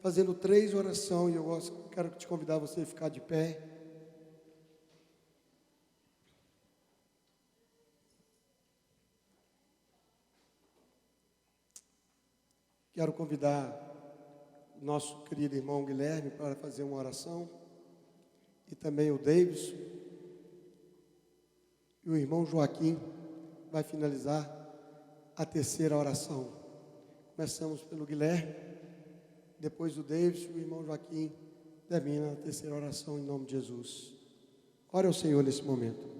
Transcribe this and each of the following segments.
fazendo 3 orações, e eu quero te convidar você a ficar de pé. Quero convidar o nosso querido irmão Guilherme para fazer uma oração, e também o Davidson, e o irmão Joaquim vai finalizar a 3ª oração. Começamos pelo Guilherme, depois o Davidson, o irmão Joaquim termina a 3ª oração em nome de Jesus. Ore ao Senhor nesse momento.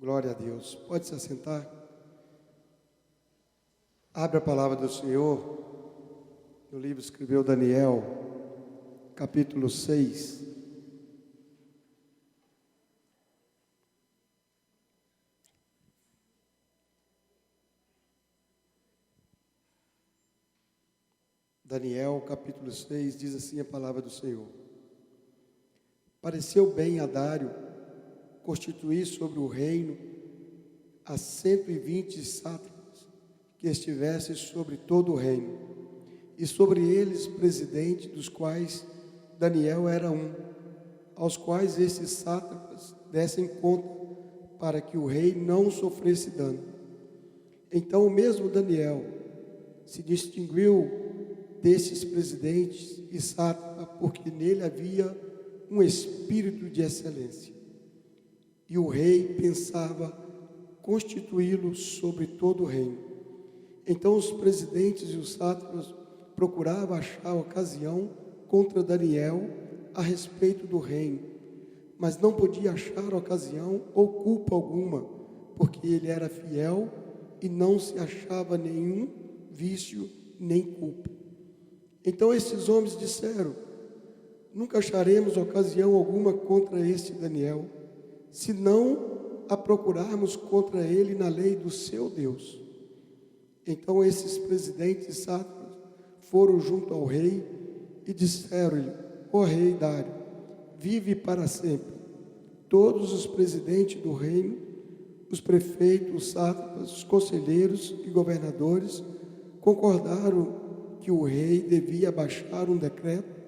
Glória a Deus. Pode se assentar. Abre a palavra do Senhor no livro que escreveu Daniel, capítulo 6. Daniel, capítulo 6, diz assim a palavra do Senhor. Pareceu bem a Dário constituir sobre o reino a 120 sátrapas que estivessem sobre todo o reino, e sobre eles presidente, dos quais Daniel era um, aos quais esses sátrapas dessem conta, para que o rei não sofresse dano. Então o mesmo Daniel se distinguiu desses presidentes e sátrapas, porque nele havia um espírito de excelência. E o rei pensava constituí-lo sobre todo o reino. Então os presidentes e os sátrapas procuravam achar ocasião contra Daniel a respeito do reino, mas não podia achar ocasião ou culpa alguma, porque ele era fiel e não se achava nenhum vício nem culpa. Então esses homens disseram: nunca acharemos ocasião alguma contra este Daniel, se não a procurarmos contra ele na lei do seu Deus. Então esses presidentes e sátrapas foram junto ao rei e disseram-lhe: ó rei Dário, vive para sempre. Todos os presidentes do reino, os prefeitos, os sátrapas, os conselheiros e governadores concordaram que o rei devia baixar um decreto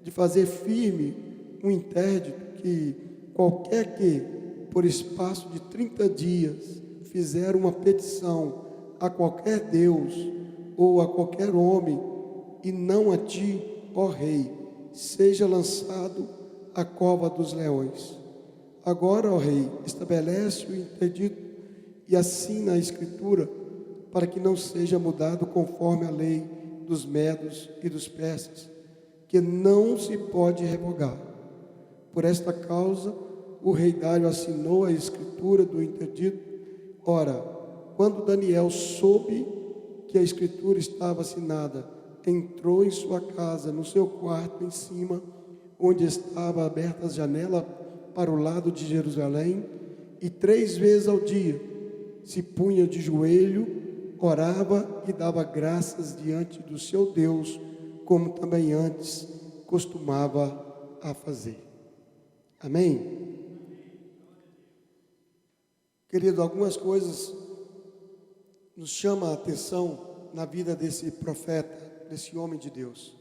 de fazer firme um interdito que qualquer que, por espaço de 30 dias, fizer uma petição a qualquer Deus ou a qualquer homem, e não a ti, ó rei, seja lançado à cova dos leões. Agora, ó rei, estabelece o interdito e assina a escritura, para que não seja mudado conforme a lei dos medos e dos persas, que não se pode revogar. Por esta causa, o rei Dário assinou a escritura do interdito. Ora, quando Daniel soube que a escritura estava assinada, entrou em sua casa, no seu quarto em cima, onde estava aberta a janela para o lado de Jerusalém, e 3 vezes ao dia se punha de joelho, orava e dava graças diante do seu Deus, como também antes costumava a fazer. Amém? Querido, algumas coisas nos chamam a atenção na vida desse profeta, desse homem de Deus.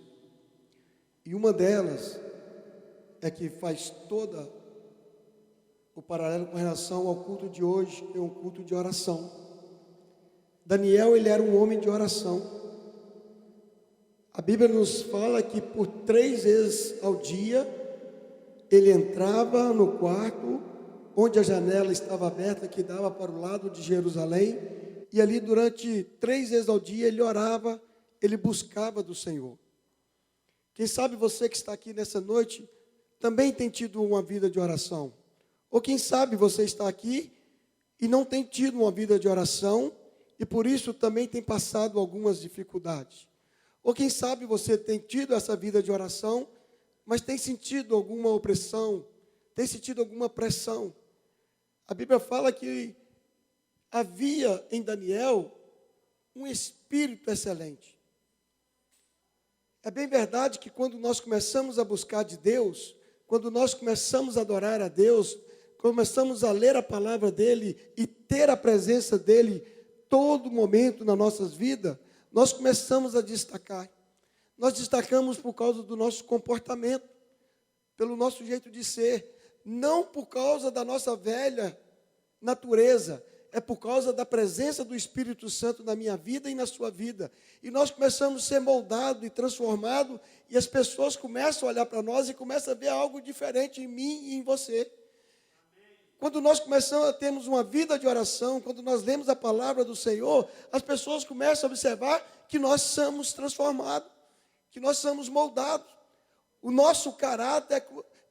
E uma delas é que faz toda o paralelo com relação ao culto de hoje, que é um culto de oração. Daniel, ele era um homem de oração. A Bíblia nos fala que por 3 vezes ao dia, ele entrava no quarto, onde a janela estava aberta, que dava para o lado de Jerusalém, e ali durante 3 vezes ao dia, ele orava, ele buscava do Senhor. Quem sabe você que está aqui nessa noite, também tem tido uma vida de oração. Ou quem sabe você está aqui e não tem tido uma vida de oração, e por isso também tem passado algumas dificuldades. Ou quem sabe você tem tido essa vida de oração, mas tem sentido alguma opressão, tem sentido alguma pressão. A Bíblia fala que havia em Daniel um espírito excelente. É bem verdade que quando nós começamos a buscar de Deus, quando nós começamos a adorar a Deus, começamos a ler a palavra dEle e ter a presença dEle todo momento nas nossas vidas, nós começamos a destacar. Nós destacamos por causa do nosso comportamento, pelo nosso jeito de ser, não por causa da nossa velha natureza, é por causa da presença do Espírito Santo na minha vida e na sua vida. E nós começamos a ser moldados e transformados, e as pessoas começam a olhar para nós e começam a ver algo diferente em mim e em você. Quando nós começamos a termos uma vida de oração, quando nós lemos a palavra do Senhor, as pessoas começam a observar que nós somos transformados, que nós somos moldados. O nosso caráter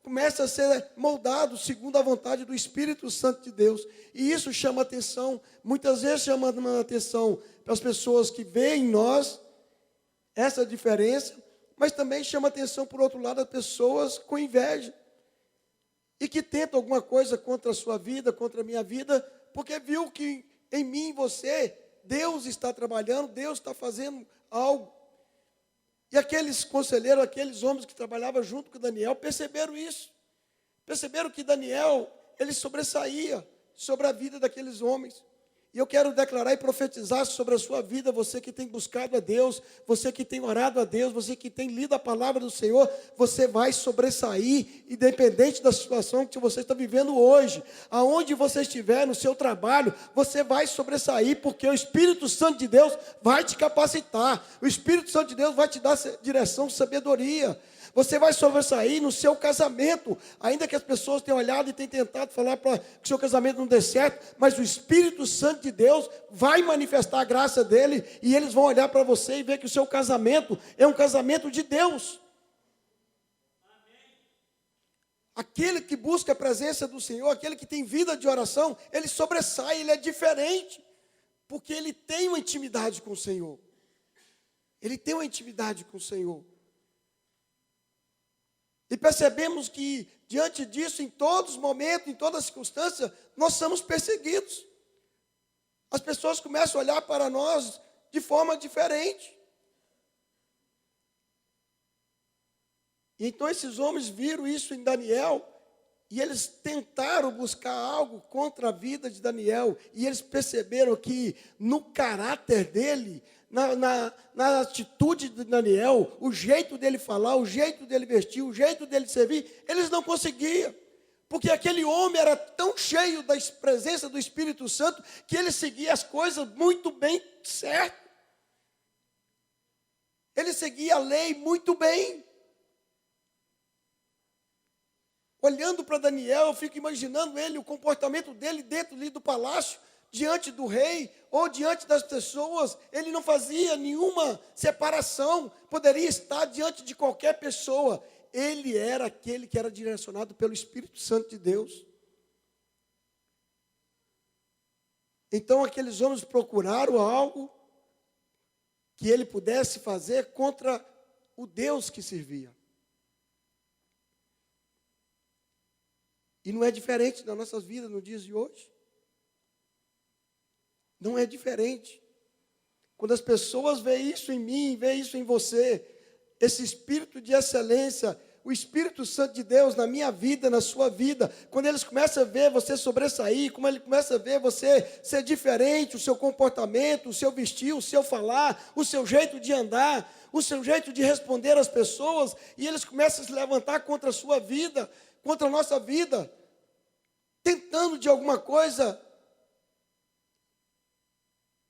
começa a ser moldado segundo a vontade do Espírito Santo de Deus. E isso chama atenção, muitas vezes chama atenção para as pessoas que veem em nós essa diferença, mas também chama atenção, por outro lado, as pessoas com inveja. E que tentam alguma coisa contra a sua vida, contra a minha vida, porque viu que em mim e você, Deus está trabalhando, Deus está fazendo algo. E aqueles conselheiros, aqueles homens que trabalhavam junto com Daniel, perceberam isso. Perceberam que Daniel, ele sobressaía sobre a vida daqueles homens. E eu quero declarar e profetizar sobre a sua vida, você que tem buscado a Deus, você que tem orado a Deus, você que tem lido a palavra do Senhor, você vai sobressair, independente da situação que você está vivendo hoje. Aonde você estiver, no seu trabalho, você vai sobressair, porque o Espírito Santo de Deus vai te capacitar. O Espírito Santo de Deus vai te dar direção, sabedoria. Você vai sobressair no seu casamento, ainda que as pessoas tenham olhado e tenham tentado falar para que o seu casamento não dê certo, mas o Espírito Santo de Deus vai manifestar a graça dele, e eles vão olhar para você e ver que o seu casamento é um casamento de Deus. Aquele que busca a presença do Senhor, aquele que tem vida de oração, ele sobressai, ele é diferente, porque ele tem uma intimidade com o Senhor. Ele tem uma intimidade com o Senhor. E percebemos que, diante disso, em todos os momentos, em todas as circunstâncias, nós somos perseguidos. As pessoas começam a olhar para nós de forma diferente. E então esses homens viram isso em Daniel, e eles tentaram buscar algo contra a vida de Daniel, e eles perceberam que no caráter dele, na atitude de Daniel, o jeito dele falar, o jeito dele vestir, o jeito dele servir, eles não conseguiam, porque aquele homem era tão cheio da presença do Espírito Santo, que ele seguia as coisas muito bem certo, ele seguia a lei muito bem. Olhando para Daniel, eu fico imaginando ele, o comportamento dele dentro ali do palácio, diante do rei, ou diante das pessoas. Ele não fazia nenhuma separação, poderia estar diante de qualquer pessoa. Ele era aquele que era direcionado pelo Espírito Santo de Deus. Então aqueles homens procuraram algo que ele pudesse fazer contra o Deus que servia. E não é diferente das nossas vidas nos dias de hoje. Não é diferente. Quando as pessoas veem isso em mim, veem isso em você, esse espírito de excelência, o Espírito Santo de Deus na minha vida, na sua vida, quando eles começam a ver você sobressair, como ele começa a ver você ser diferente, o seu comportamento, o seu vestir, o seu falar, o seu jeito de andar, o seu jeito de responder às pessoas, e eles começam a se levantar contra a sua vida, contra a nossa vida, tentando de alguma coisa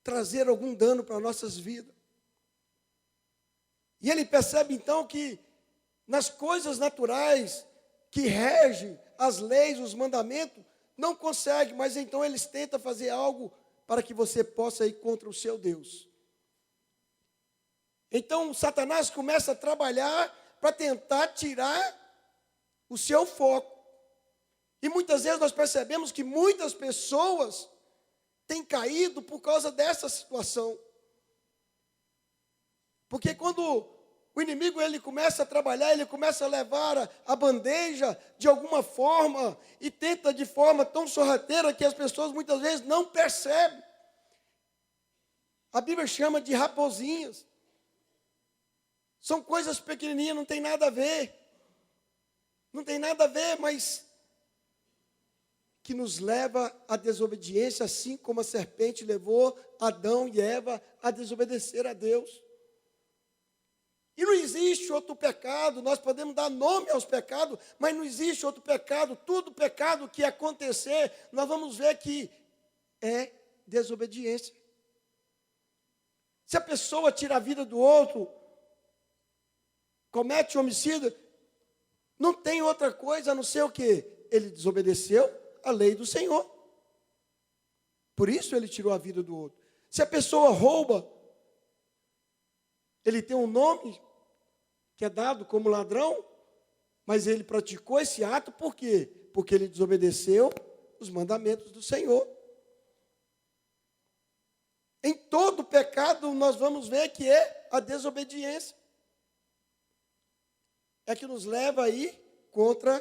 trazer algum dano para nossas vidas. E ele percebe então que nas coisas naturais que regem as leis, os mandamentos, não consegue, mas então eles tentam fazer algo para que você possa ir contra o seu Deus. Então Satanás começa a trabalhar para tentar tirar o seu foco. E muitas vezes nós percebemos que muitas pessoas têm caído por causa dessa situação. Porque quando o inimigo ele começa a trabalhar, ele começa a levar a bandeja de alguma forma e tenta de forma tão sorrateira que as pessoas muitas vezes não percebem. A Bíblia chama de raposinhas. São coisas pequenininhas, não tem nada a ver. Não tem nada a ver, mas que nos leva à desobediência, assim como a serpente levou Adão e Eva a desobedecer a Deus. E não existe outro pecado, nós podemos dar nome aos pecados, mas não existe outro pecado. Todo pecado que acontecer, nós vamos ver que é desobediência. Se a pessoa tira a vida do outro, comete homicídio, não tem outra coisa a não ser o quê? Ele desobedeceu a lei do Senhor. Por isso ele tirou a vida do outro. Se a pessoa rouba, ele tem um nome que é dado como ladrão, Mas ele praticou esse ato por quê? Porque ele desobedeceu os mandamentos do Senhor. Em todo pecado nós vamos ver que é a desobediência. É que nos leva aí contra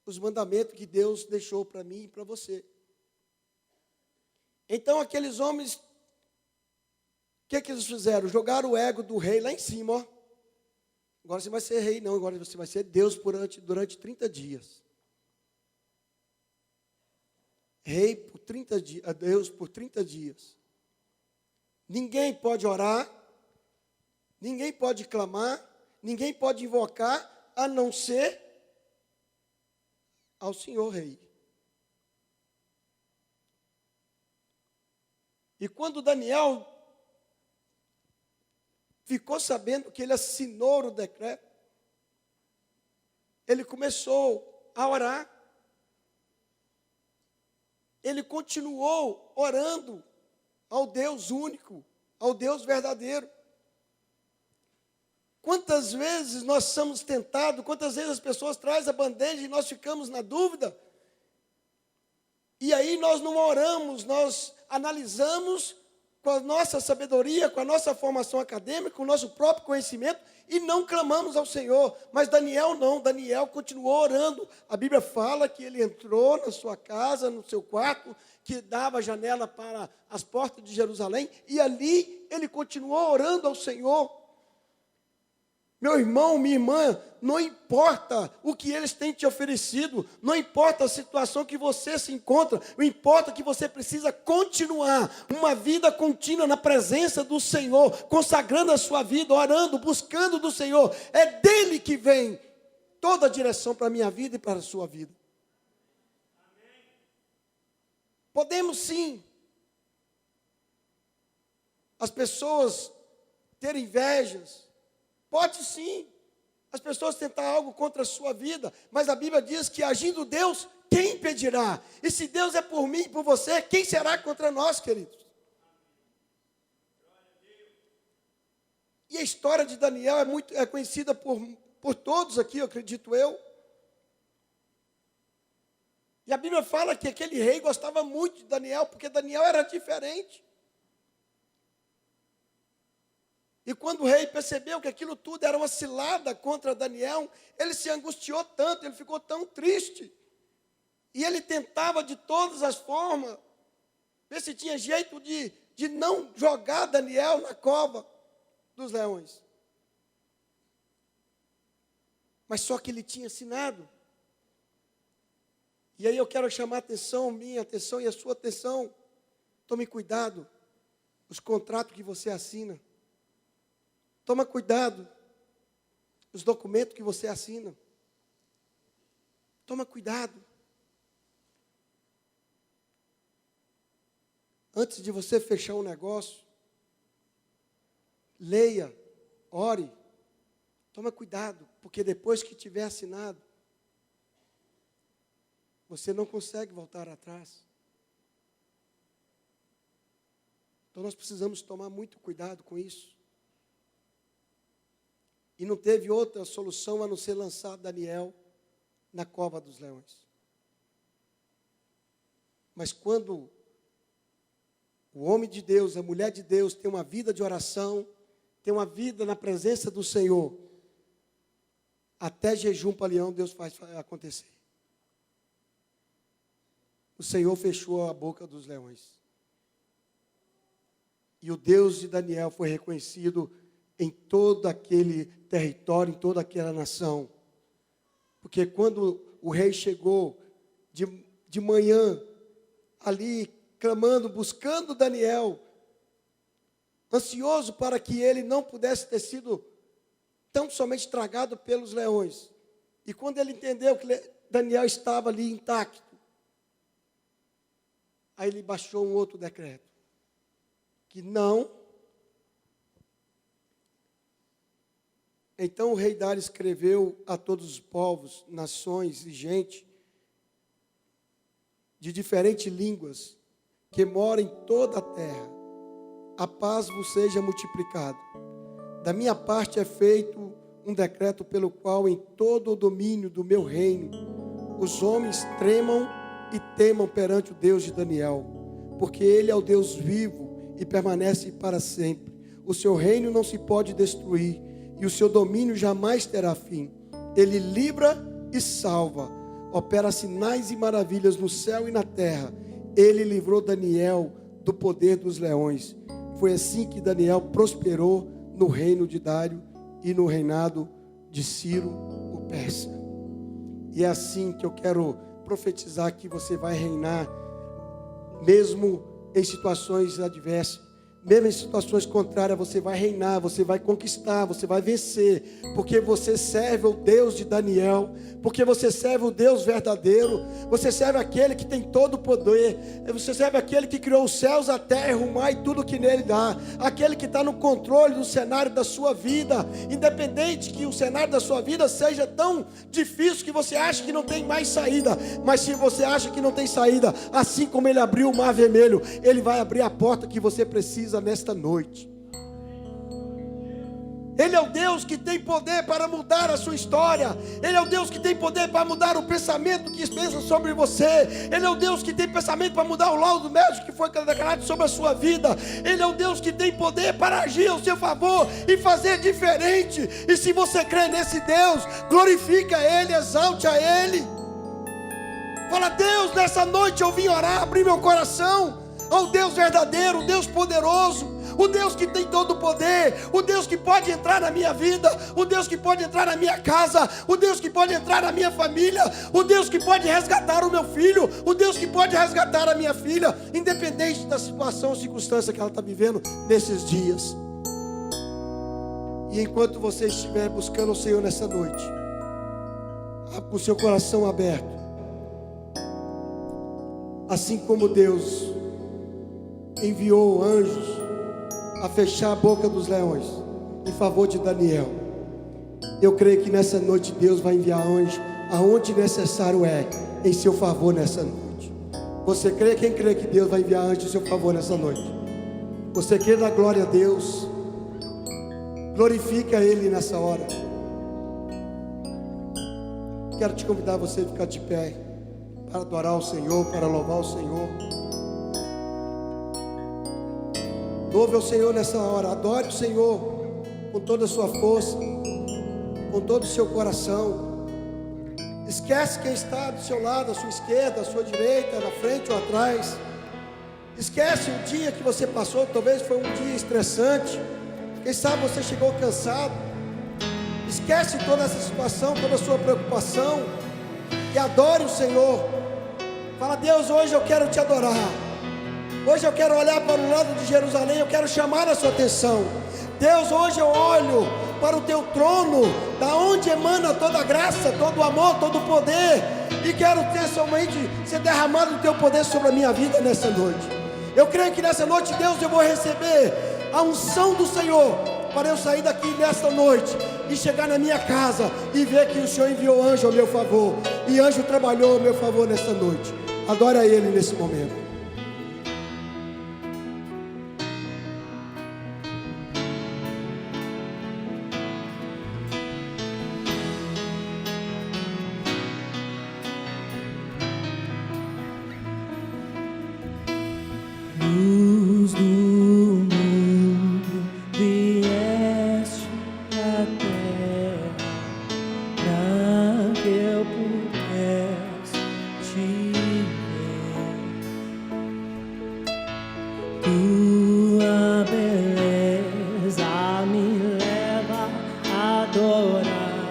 os mandamentos que Deus deixou para mim e para você. Então aqueles homens, o que eles fizeram? Jogaram o ego do rei lá em cima, ó. Agora você vai ser rei, não, agora você vai ser Deus durante 30 dias. Rei por 30 dias, a Deus por 30 dias. Ninguém pode orar, ninguém pode clamar, ninguém pode invocar, a não ser ao Senhor Rei. E quando Daniel ficou sabendo que ele assinou o decreto, ele começou a orar. Ele continuou orando ao Deus único, ao Deus verdadeiro. Quantas vezes nós somos tentados, quantas vezes as pessoas trazem a bandeja e nós ficamos na dúvida, e aí nós não oramos, nós analisamos com a nossa sabedoria, com a nossa formação acadêmica, com o nosso próprio conhecimento, e não clamamos ao Senhor. Mas Daniel não, Daniel continuou orando. A Bíblia fala que ele entrou na sua casa, no seu quarto, que dava a janela para as portas de Jerusalém, e ali ele continuou orando ao Senhor. Meu irmão, minha irmã, não importa o que eles têm te oferecido, não importa a situação que você se encontra, não importa que você precisa continuar uma vida contínua na presença do Senhor, consagrando a sua vida, orando, buscando do Senhor. É dele que vem toda a direção para a minha vida e para a sua vida. Podemos sim, as pessoas terem invejas, pode sim, as pessoas tentar algo contra a sua vida, mas a Bíblia diz que agindo Deus, quem impedirá? E se Deus é por mim e por você, quem será contra nós, queridos? E a história de Daniel é conhecida por todos aqui, eu acredito eu. E a Bíblia fala que aquele rei gostava muito de Daniel, porque Daniel era diferente. E quando o rei percebeu que aquilo tudo era uma cilada contra Daniel, ele se angustiou tanto, ele ficou tão triste. E ele tentava de todas as formas, ver se tinha jeito de não jogar Daniel na cova dos leões. Mas só que ele tinha assinado. E aí eu quero chamar a atenção, minha atenção e a sua atenção. Tome cuidado, os contratos que você assina. Toma cuidado, os documentos que você assina. Toma cuidado. Antes de você fechar um negócio, leia, ore. Toma cuidado, porque depois que tiver assinado, você não consegue voltar atrás. Então nós precisamos tomar muito cuidado com isso. E não teve outra solução a não ser lançar Daniel na cova dos leões. Mas quando o homem de Deus, a mulher de Deus tem uma vida de oração, tem uma vida na presença do Senhor, até jejum para leão Deus faz acontecer. O Senhor fechou a boca dos leões. E o Deus de Daniel foi reconhecido em todo aquele território, em toda aquela nação. Porque quando o rei chegou de manhã, ali, clamando, buscando Daniel, ansioso para que ele não pudesse ter sido tão somente tragado pelos leões. E quando ele entendeu que Daniel estava ali intacto, aí ele baixou um outro decreto, que não. Então o rei Dário escreveu a todos os povos, nações e gente de diferentes línguas que moram em toda a terra. A paz vos seja multiplicado. Da minha parte é feito um decreto pelo qual em todo o domínio do meu reino os homens tremam e temam perante o Deus de Daniel, porque ele é o Deus vivo e permanece para sempre. O seu reino não se pode destruir e o seu domínio jamais terá fim. Ele livra e salva, opera sinais e maravilhas no céu e na terra. Ele livrou Daniel do poder dos leões. Foi assim que Daniel prosperou no reino de Dário e no reinado de Ciro, o persa. E é assim que eu quero profetizar que você vai reinar, mesmo em situações adversas. Mesmo em situações contrárias, você vai reinar, você vai conquistar, você vai vencer, porque você serve o Deus de Daniel, porque você serve o Deus verdadeiro, você serve aquele que tem todo o poder, você serve aquele que criou os céus, a terra, o mar e tudo que nele dá, aquele que está no controle do cenário da sua vida, independente que o cenário da sua vida seja tão difícil que você acha que não tem mais saída, mas se você acha que não tem saída, assim como ele abriu o mar vermelho, ele vai abrir a porta que você precisa nesta noite. Ele é o Deus que tem poder para mudar a sua história. Ele é o Deus que tem poder para mudar o pensamento que pensa sobre você. Ele é o Deus que tem pensamento para mudar o laudo médico que foi declarado sobre a sua vida. Ele é o Deus que tem poder para agir ao seu favor e fazer diferente. E se você crê nesse Deus, glorifica Ele, exalte a Ele. Fala: Deus, nessa noite eu vim orar, abrir meu coração ao Deus verdadeiro, o Deus poderoso, o Deus que tem todo o poder, o Deus que pode entrar na minha vida, o Deus que pode entrar na minha casa, o Deus que pode entrar na minha família, o Deus que pode resgatar o meu filho, o Deus que pode resgatar a minha filha, independente da situação ou circunstância que ela está vivendo nesses dias. E enquanto você estiver buscando o Senhor nessa noite, com o seu coração aberto, assim como Deus enviou anjos a fechar a boca dos leões em favor de Daniel, eu creio que nessa noite Deus vai enviar anjos aonde necessário é, em seu favor nessa noite. Você crê? Quem crê que Deus vai enviar anjos em seu favor nessa noite? Você crê na glória a Deus? Glorifica Ele nessa hora. Quero te convidar você a ficar de pé para adorar o Senhor, para louvar o Senhor. Louve ao Senhor nessa hora, adore o Senhor com toda a sua força, com todo o seu coração. Esquece quem está do seu lado, à sua esquerda, à sua direita, na frente ou atrás. Esquece o dia que você passou, talvez foi um dia estressante, quem sabe você chegou cansado. Esquece toda essa situação, toda a sua preocupação e adore o Senhor. Fala: Deus, hoje eu quero te adorar. Hoje eu quero olhar para o lado de Jerusalém, eu quero chamar a sua atenção. Deus, hoje eu olho para o teu trono, da onde emana toda a graça, todo o amor, todo o poder, e quero ter somente ser derramado o teu poder sobre a minha vida nessa noite. Eu creio que nessa noite, Deus, eu vou receber a unção do Senhor, para eu sair daqui nesta noite e chegar na minha casa e ver que o Senhor enviou anjo ao meu favor, e anjo trabalhou ao meu favor nesta noite. Adore a Ele nesse momento. Luz do mundo, vieste à terra, pra que eu pudesse te ver. Tua beleza me leva a adorar.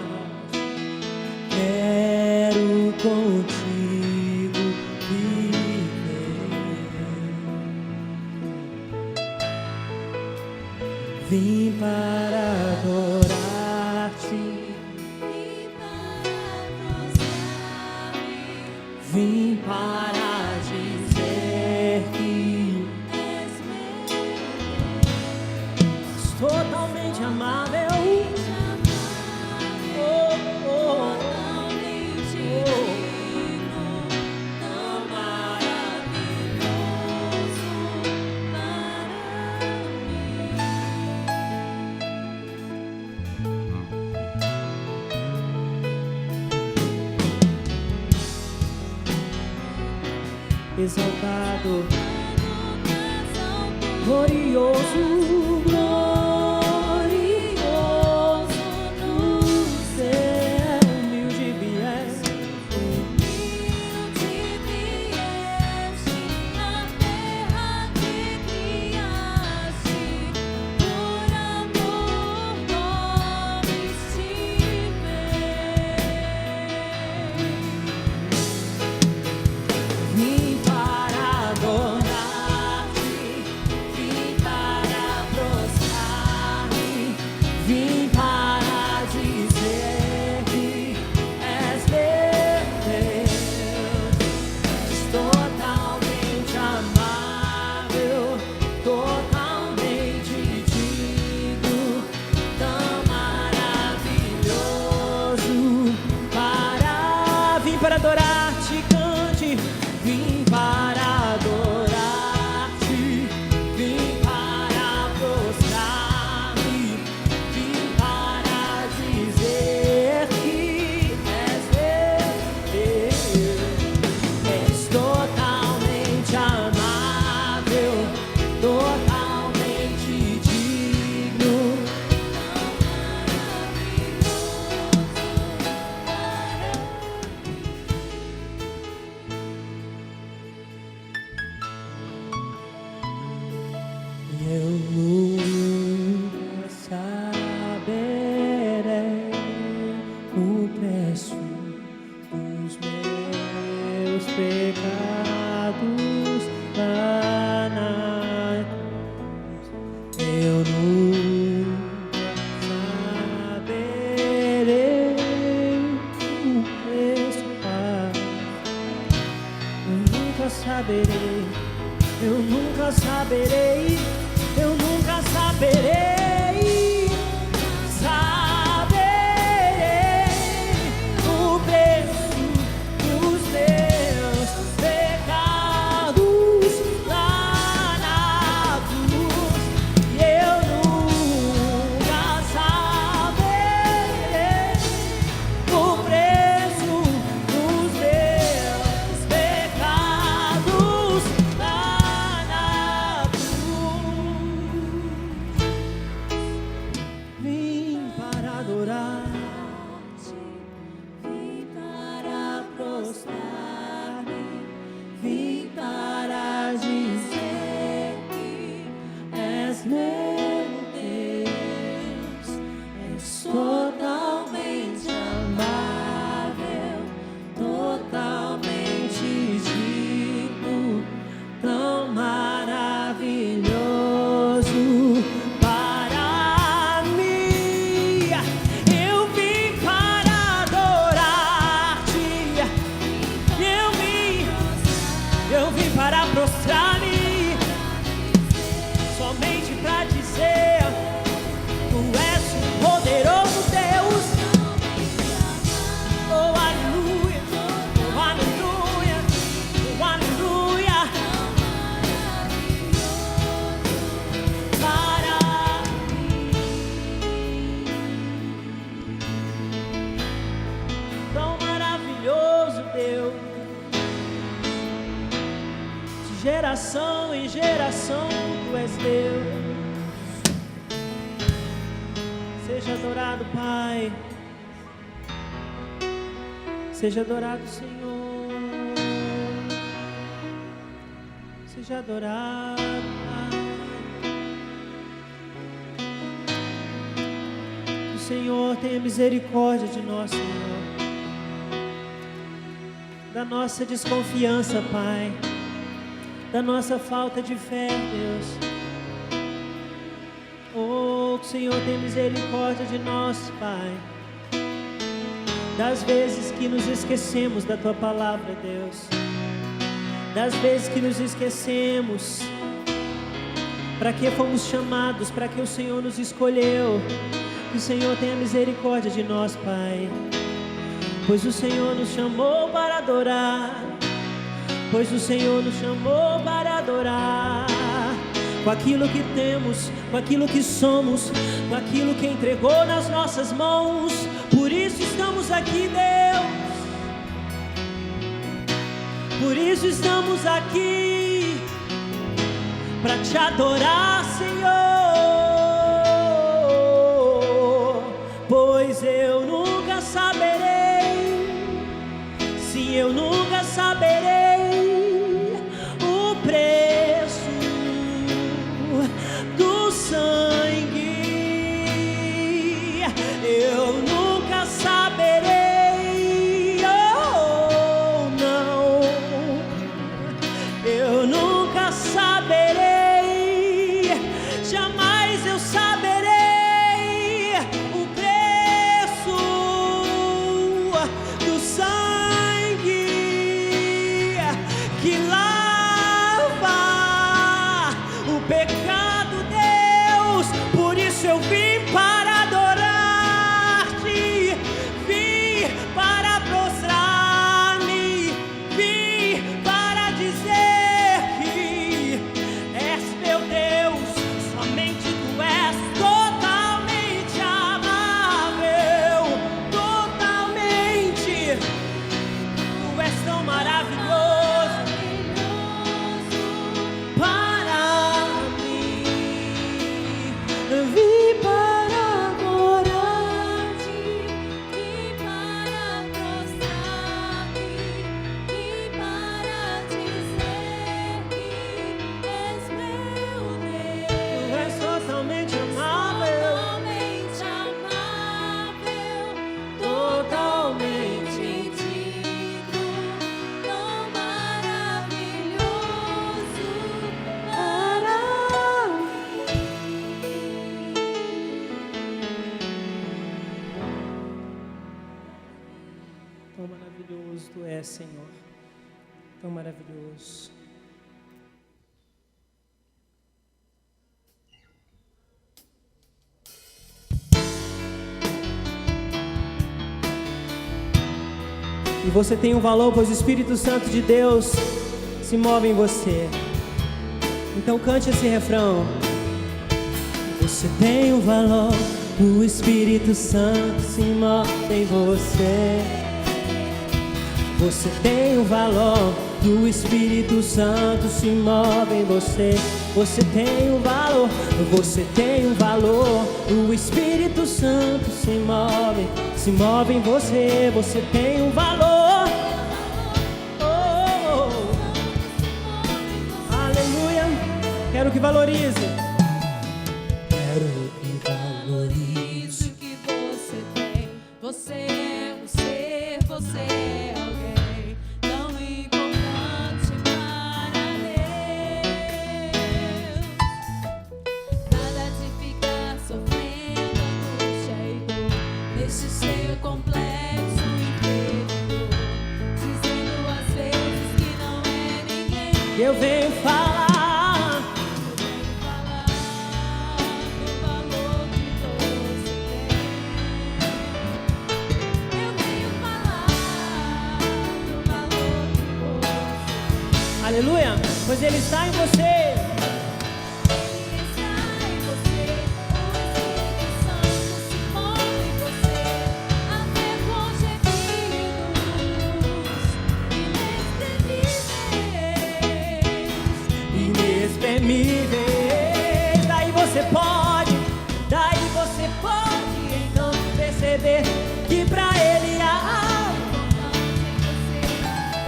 Quero contigo viver. Vim para adorar-te, Vim para prostrar-me, vim para dizer que és meu és totalmente amável. totalmente digno, tão maravilhoso para mim. exaltado, glorioso, glorioso no céu, humilde vieste na terra que criaste, por amor dormiste vim para adorar-te, vim para prostrar-me, vim para dizer que és meu Deus, és totalmente amável, totalmente digno, tão maravilhoso. Vim para adorar-te, cante. Vim para adorar-te, vim para prostrar-me, vim para dizer que és meu Deus, és totalmente amável, totalmente digno. Eu nunca saberei o preço dos meus pecados lá na cruz. Eu nunca saberei o preço, Pai. Eu nunca saberei. Eu nunca saberei, eu nunca saberei, saberei o preço dos meus pecados lá na cruz. E eu nunca saberei o preço dos meus pecados lá na cruz. Vim para adorar-te, vim para prostrar-me, vim para dizer que és meu Deus, és totalmente amável, totalmente digno, tão maravilhoso para mim. Eu vim para adorar-te, eu vim para prostrar-me, somente para dizer: Tu és o poderoso Deus. Oh, aleluia, oh, aleluia, oh, aleluia. Para mim, tão maravilhoso Deus, de geração em geração Tu és Deus. Seja adorado, Pai. Seja adorado, Senhor. Seja adorado, Pai. Que o Senhor tenha misericórdia de nós, Senhor, da nossa desconfiança, Pai, da nossa falta de fé, Deus. Oh, que o Senhor tenha misericórdia de nós, Pai, das vezes que nos esquecemos da Tua palavra, Deus, das vezes que nos esquecemos para que fomos chamados, para que o Senhor nos escolheu. Que o Senhor tenha misericórdia de nós, Pai, pois o Senhor nos chamou para adorar, pois o Senhor nos chamou para adorar, com aquilo que temos, com aquilo que somos, com aquilo que entregou nas nossas mãos. Por isso estamos aqui, Deus. Por isso estamos aqui para te adorar, Senhor, pois eu nunca saberei, sim, eu nunca saberei o preço do sangue. Eu nunca saberei, oh não, eu nunca saberei, jamais eu saberei o preço do sangue que lava o pecado, Deus. Por isso eu vim para adorar-te, vim para prostrar-me, vim para dizer que és meu Deus, somente tu és totalmente amável, totalmente, tu és tão maravilhoso para mim. Vim para adorar-te, vim para prostrar-me, vim para dizer que és meu Deus, tu és totalmente amável, totalmente digno, tão maravilhoso para mim. tão maravilhoso tu és, Senhor, tão maravilhoso. E você tem um valor, pois o Espírito Santo de Deus se move em você. Então cante esse refrão. Você tem um valor, o Espírito Santo se move em você. Você tem um valor, o Espírito Santo se move em você. Você tem um valor, você tem um valor, o Espírito Santo se move em você. Você tem um valor, oh, oh. Aleluia. Quero que valorize. Quero que valorize. Isso que você tem, você é um ser, você é alguém tão importante para Deus. Nada de ficar sofrendo angústia e dor nesse ser complexo interior, dizendo às vezes que não é ninguém. Eu venho falar. Do valor que você tem. Eu venho falar do valor que você tem. Aleluia. Pois Ele está em você. Ele está em você, o Espírito Santo se move em você, até com gemidos Inexprimíveis. Daí você pode então perceber que pra Ele há algo.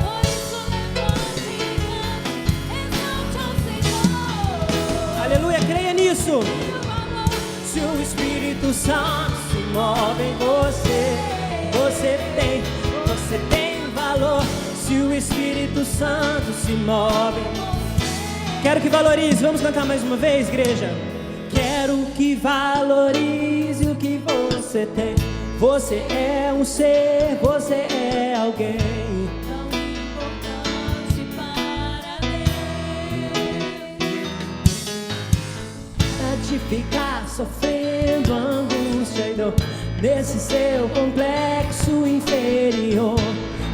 Por isso levante e cante, exalte ao Senhor. Aleluia, creia nisso. O valor Se o Espírito Santo se move em você, você tem valor. Se o Espírito Santo se move. Quero que valorize. Vamos cantar mais uma vez, igreja. Quero que valorize o que você tem. Você é um ser, você é alguém tão importante para Deus. de ficar sofrendo angústia e dor nesse seu complexo inferior,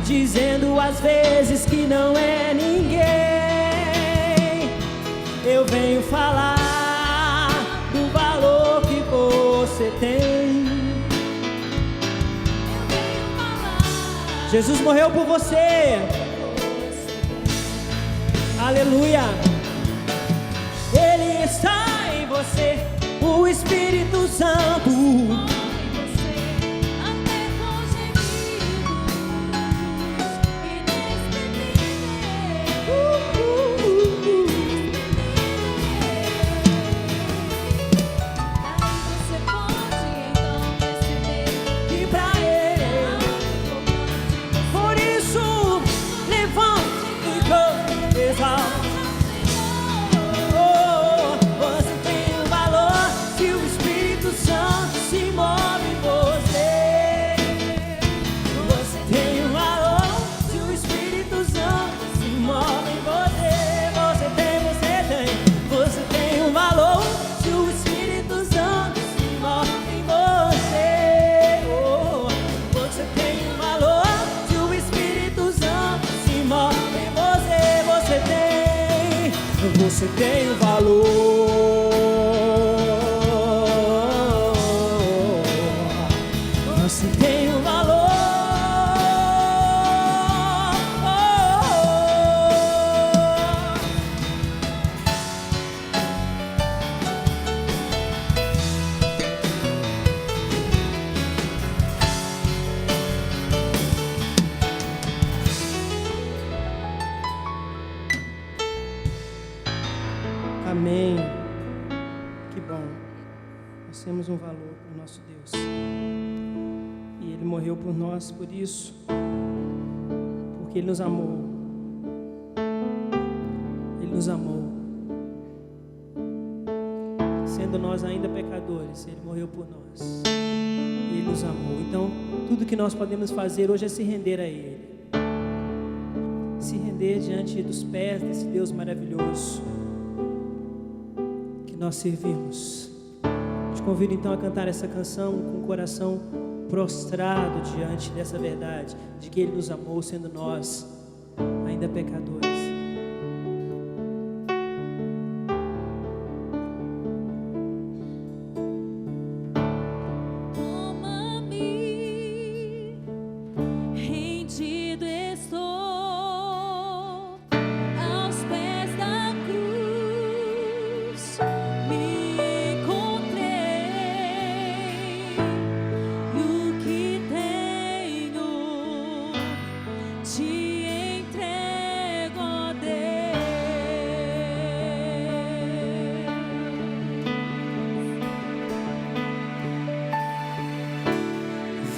dizendo às vezes que não é ninguém. Eu venho falar do valor que você tem. Eu venho falar Jesus morreu por você. Aleluia. Ele está em você, o Espírito Santo. Você tem valor. Você tem um valor. Amém. Que bom. Nós temos um valor para o nosso Deus. E Ele morreu por nós por isso. Porque Ele nos amou. Ele nos amou. Sendo nós ainda pecadores, Ele morreu por nós. E Ele nos amou. Então, tudo que nós podemos fazer hoje é se render a Ele. Se render diante dos pés desse Deus maravilhoso nós servimos. Te convido então a cantar essa canção com o coração prostrado diante dessa verdade, de que Ele nos amou sendo nós ainda pecadores.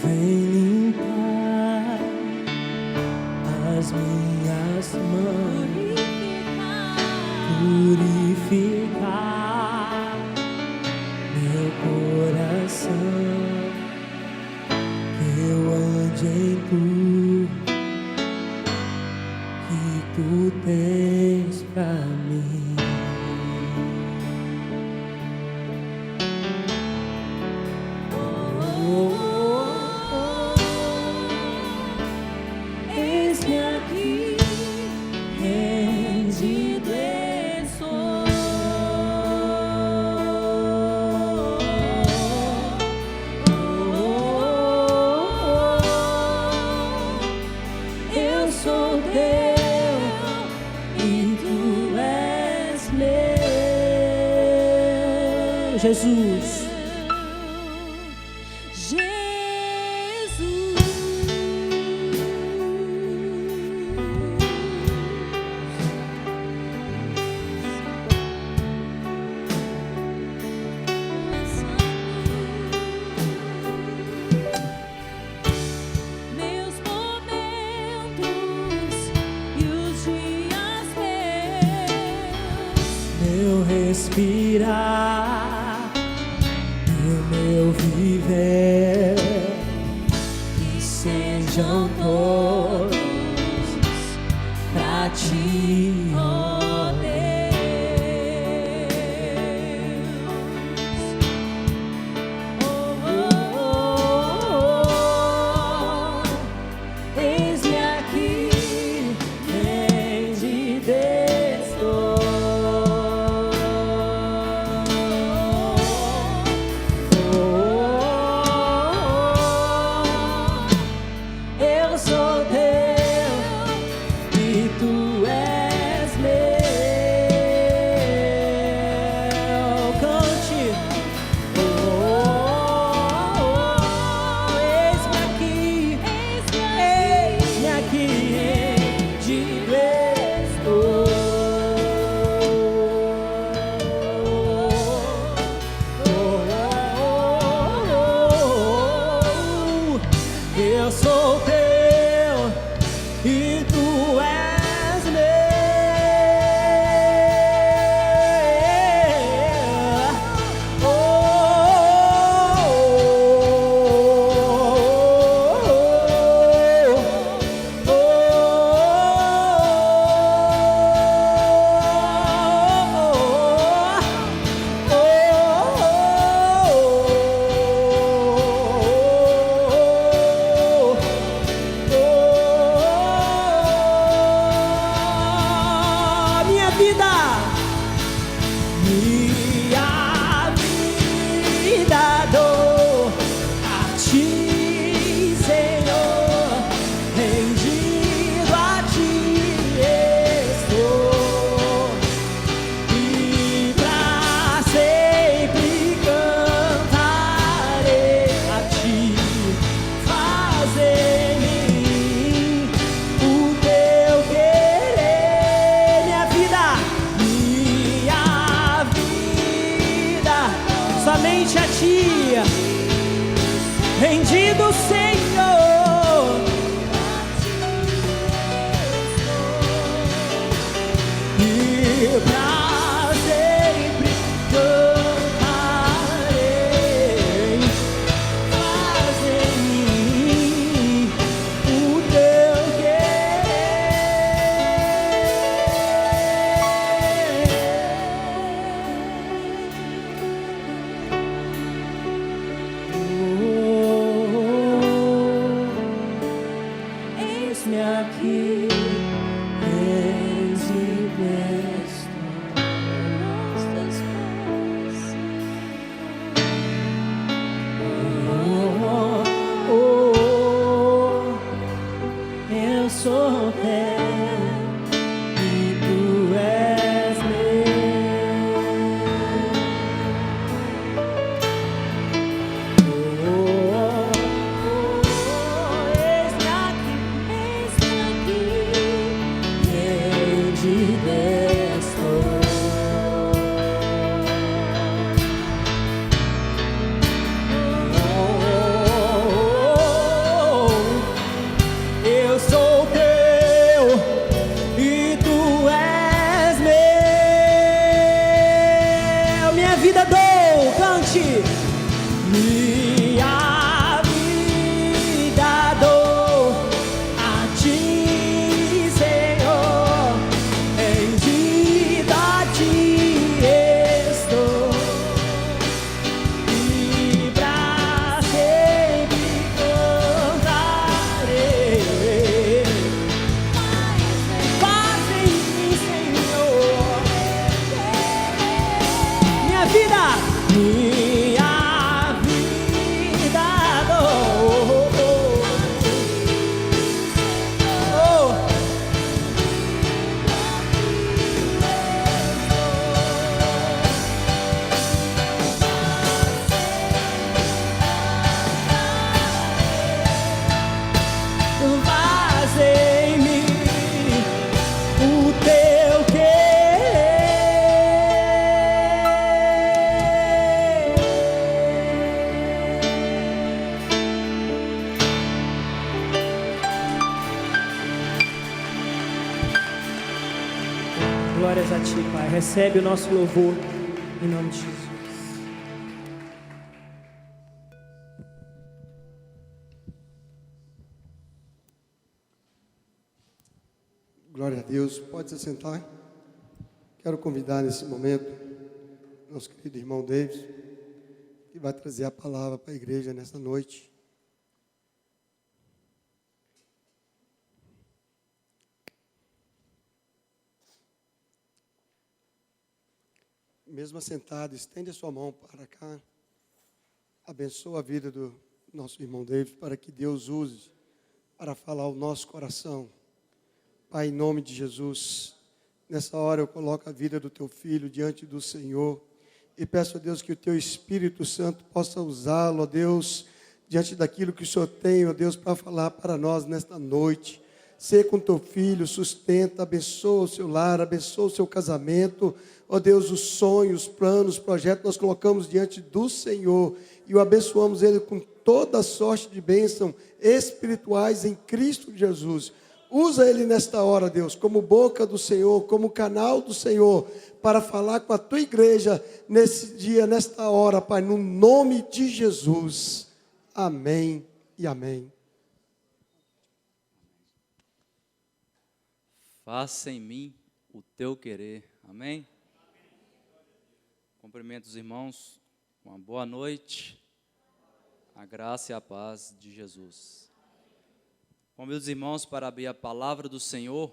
Vem limpar as minhas mãos, purificar meu coração, que eu ande em tudo que tu tens pra mim. Jesus. Respirar e o meu viver, que sejam todos pra ti, ó Deus. Oh, oh, oh, oh. Eis-me aqui, eis de Deus. Eu sou teu e tu és Minha vida dou a ti, Senhor, rendido a ti estou, e pra sempre cantarei a ti. Faz em mim o teu querer, minha vida, somente a ti, rendido, Senhor, e pra sempre cantarei. Faz em mim o teu querer. Eis-me aqui, eis-me estou nas tuas eu sou teu e tu és eis-me aqui, rendido estou. Eu sou teu e tu és meu. Minha vida dou, cante. Minha vida dou a ti, Senhor, rendido a ti estou, e pra sempre cantarei. Faz em mim, Senhor, minha vida dou. Oh. Faz em mim o teu Glórias a ti, Pai. Recebe o nosso louvor em nome de Jesus. Glória a Deus. Pode se sentar. Quero convidar nesse momento nosso querido irmão Davis, que vai trazer a palavra para a igreja nessa noite. Mesmo assentado, estende a sua mão para cá. Abençoa a vida do nosso irmão David, para que Deus use para falar o nosso coração. Pai, em nome de Jesus, nessa hora eu coloco a vida do teu filho diante do Senhor e peço a Deus que o teu Espírito Santo possa usá-lo, ó Deus, diante daquilo que o Senhor tem, ó Deus, para falar para nós nesta noite. Ser com teu filho, sustenta, abençoa o seu lar, abençoa o seu casamento. Ó Deus, os sonhos, os planos, os projetos, nós colocamos diante do Senhor e o abençoamos Ele com toda sorte de bênção espirituais em Cristo Jesus. Usa Ele nesta hora, Deus, como boca do Senhor, como canal do Senhor, para falar com a tua igreja nesse dia, nesta hora, Pai, no nome de Jesus. Amém e amém. Faça em mim o teu querer. Amém? Cumprimento os irmãos. Uma boa noite. A graça e a paz de Jesus. Convido os irmãos para abrir a palavra do Senhor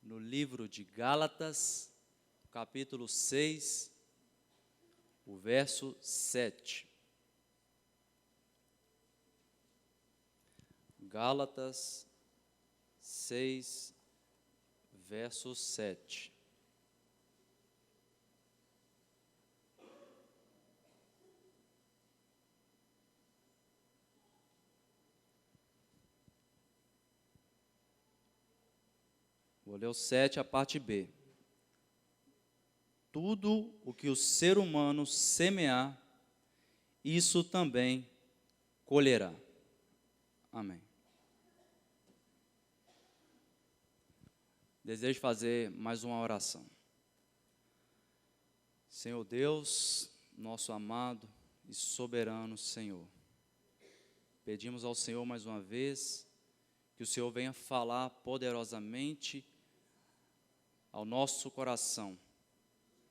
no livro de Gálatas, capítulo 6, o verso 7. Gálatas 6, verso 7. Vou ler o 7, a parte B. Tudo o que o ser humano semear, isso também colherá. Amém. Desejo fazer mais uma oração. Senhor Deus, nosso amado e soberano Senhor, pedimos ao Senhor mais uma vez que o Senhor venha falar poderosamente ao nosso coração.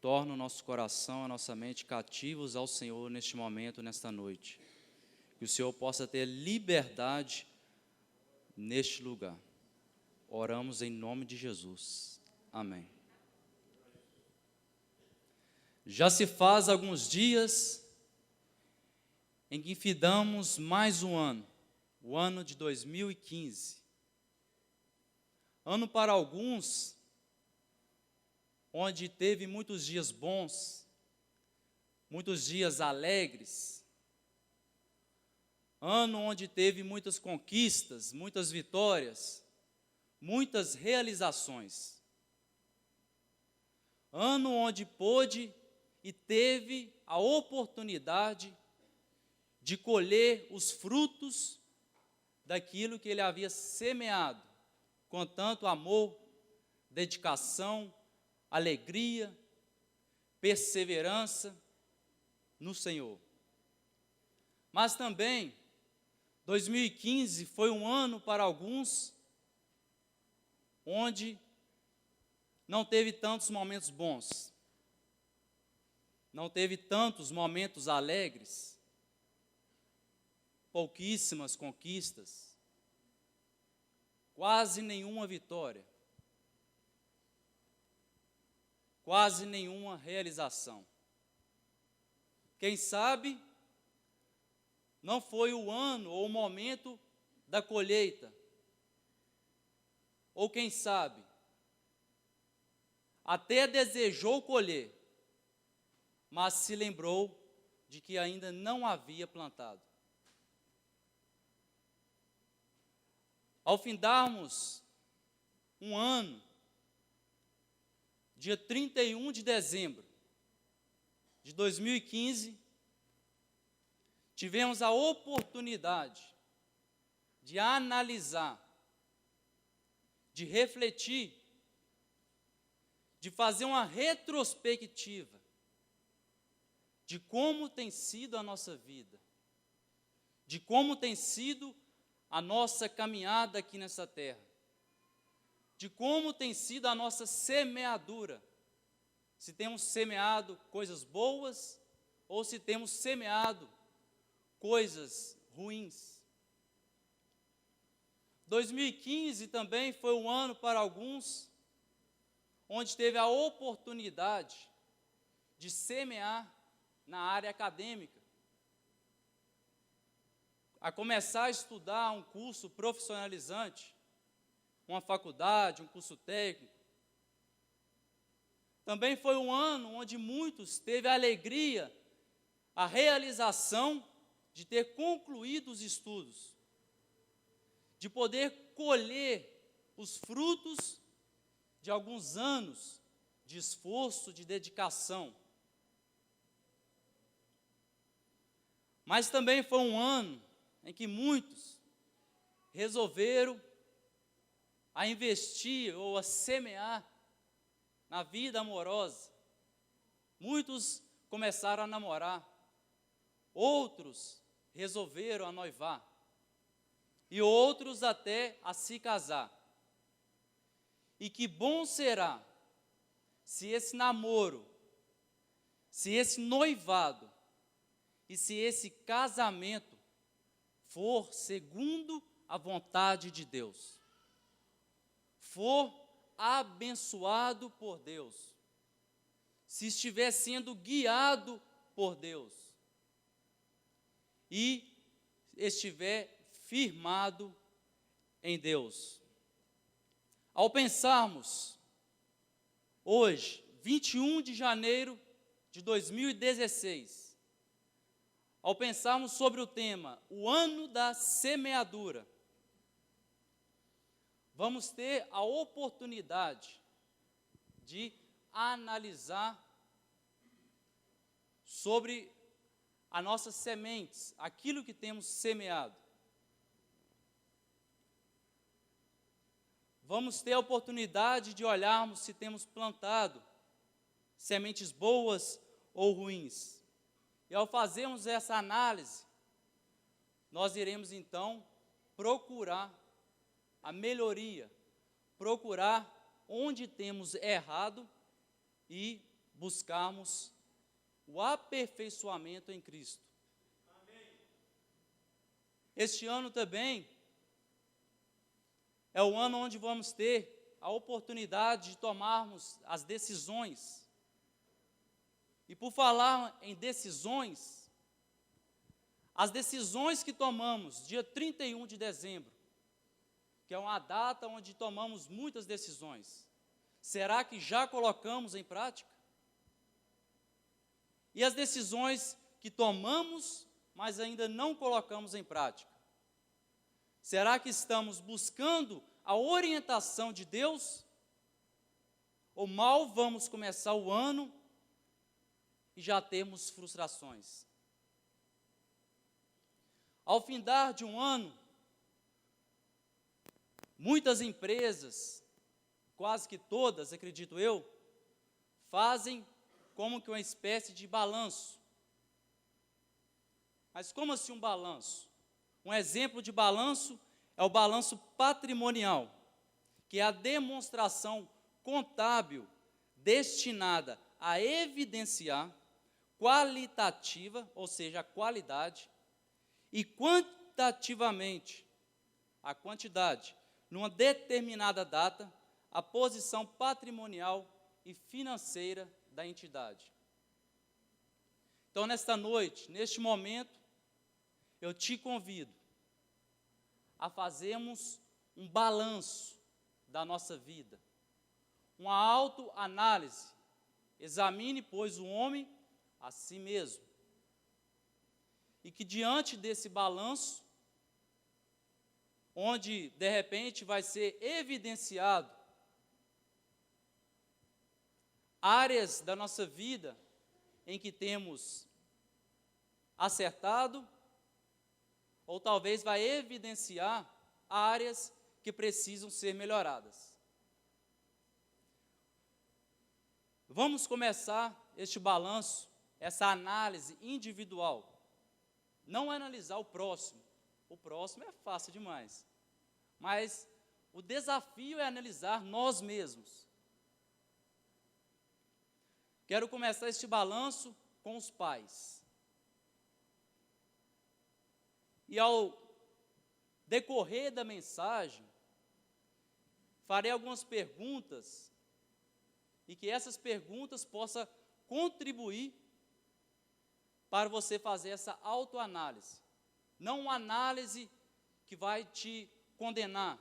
Torna o nosso coração, a nossa mente cativos ao Senhor neste momento, nesta noite. Que o Senhor possa ter liberdade neste lugar. Oramos em nome de Jesus. Amém. Já se faz alguns dias em que findamos mais um ano, o ano de 2015. Ano para alguns, onde teve muitos dias bons, muitos dias alegres, ano onde teve muitas conquistas, muitas vitórias, muitas realizações, ano onde pôde e teve a oportunidade de colher os frutos daquilo que ele havia semeado, com tanto amor, dedicação, alegria, perseverança no Senhor. Mas também, 2015 foi um ano para alguns, onde não teve tantos momentos bons, não teve tantos momentos alegres, pouquíssimas conquistas, quase nenhuma vitória, quase nenhuma realização. Quem sabe não foi o ano ou o momento da colheita, ou quem sabe até desejou colher, mas se lembrou de que ainda não havia plantado. Ao findarmos um ano, dia 31 de dezembro de 2015, tivemos a oportunidade de analisar, de refletir, de fazer uma retrospectiva de como tem sido a nossa vida, de como tem sido a nossa caminhada aqui nessa terra, de como tem sido a nossa semeadura, se temos semeado coisas boas ou se temos semeado coisas ruins. 2015 também foi um ano para alguns, onde teve a oportunidade de semear na área acadêmica, a começar a estudar um curso profissionalizante, uma faculdade, um curso técnico. Também foi um ano onde muitos teve a alegria, a realização de ter concluído os estudos, de poder colher os frutos de alguns anos de esforço, de dedicação. Mas também foi um ano em que muitos resolveram a investir ou a semear na vida amorosa. Muitos começaram a namorar, outros resolveram a noivar e outros até a se casar. E que bom será se esse namoro, se esse noivado e se esse casamento for segundo a vontade de Deus, for abençoado por Deus, se estiver sendo guiado por Deus e estiver firmado em Deus. Ao pensarmos hoje, 21 de janeiro de 2016, ao pensarmos sobre o tema, o ano da semeadura, vamos ter a oportunidade de analisar sobre as nossas sementes, aquilo que temos semeado. Vamos ter a oportunidade de olharmos se temos plantado sementes boas ou ruins. E ao fazermos essa análise, nós iremos então procurar a melhoria, procurar onde temos errado e buscarmos o aperfeiçoamento em Cristo. Amém. Este ano também é o ano onde vamos ter a oportunidade de tomarmos as decisões. E por falar em decisões, as decisões que tomamos dia 31 de dezembro, que é uma data onde tomamos muitas decisões, será que já colocamos em prática? E as decisões que tomamos, mas ainda não colocamos em prática, será que estamos buscando a orientação de Deus? Ou mal vamos começar o ano e já temos frustrações? Ao findar de um ano, muitas empresas, quase que todas, acredito eu, fazem como que uma espécie de balanço. Mas como assim um balanço? Um exemplo de balanço é o balanço patrimonial, que é a demonstração contábil destinada a evidenciar qualitativa, ou seja, a qualidade, e quantitativamente, a quantidade, numa determinada data, a posição patrimonial e financeira da entidade. Então, nesta noite, neste momento, eu te convido a fazermos um balanço da nossa vida, uma autoanálise. Examine, pois, o homem a si mesmo. E que diante desse balanço, onde de repente vai ser evidenciado áreas da nossa vida em que temos acertado, ou talvez vai evidenciar áreas que precisam ser melhoradas. Vamos começar este balanço, essa análise individual. Não analisar o próximo é fácil demais, mas o desafio é analisar nós mesmos. Quero começar este balanço com os pais. E ao decorrer da mensagem, farei algumas perguntas, e que essas perguntas possam contribuir para você fazer essa autoanálise. Não uma análise que vai te condenar,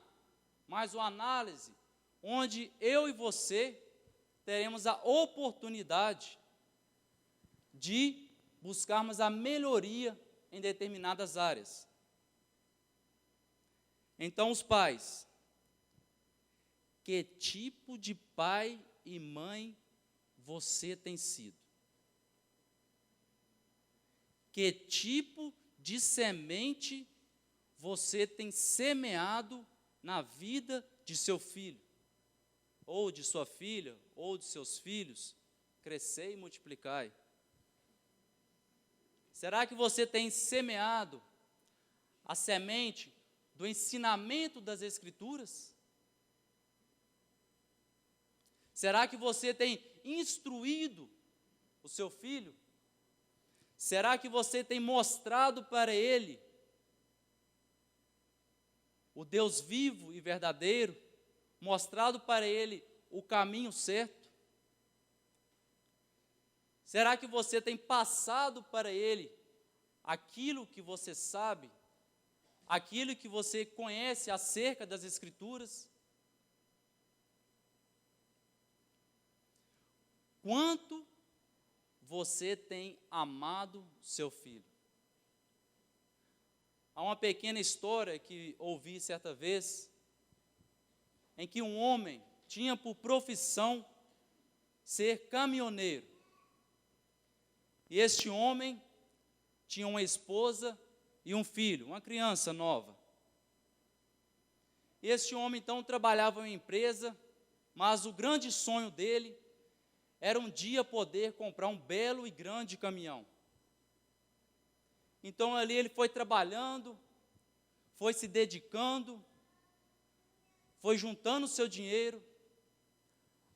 mas uma análise onde eu e você teremos a oportunidade de buscarmos a melhoria em determinadas áreas. Então, os pais, que tipo de pai e mãe você tem sido? Que tipo de semente você tem semeado na vida de seu filho, ou de sua filha, ou de seus filhos? Crescei e multiplicai. Será que você tem semeado a semente do ensinamento das Escrituras? Será que você tem instruído o seu filho? Será que você tem mostrado para ele o Deus vivo e verdadeiro, mostrado para ele o caminho certo? Será que você tem passado para Ele aquilo que você sabe, aquilo que você conhece acerca das Escrituras? Quanto você tem amado seu filho? Há uma pequena história que ouvi certa vez, em que um homem tinha por profissão ser caminhoneiro. E este homem tinha uma esposa e um filho, uma criança nova. E este homem então trabalhava em uma empresa, mas o grande sonho dele era um dia poder comprar um belo e grande caminhão. Então ali ele foi trabalhando, foi se dedicando, foi juntando o seu dinheiro,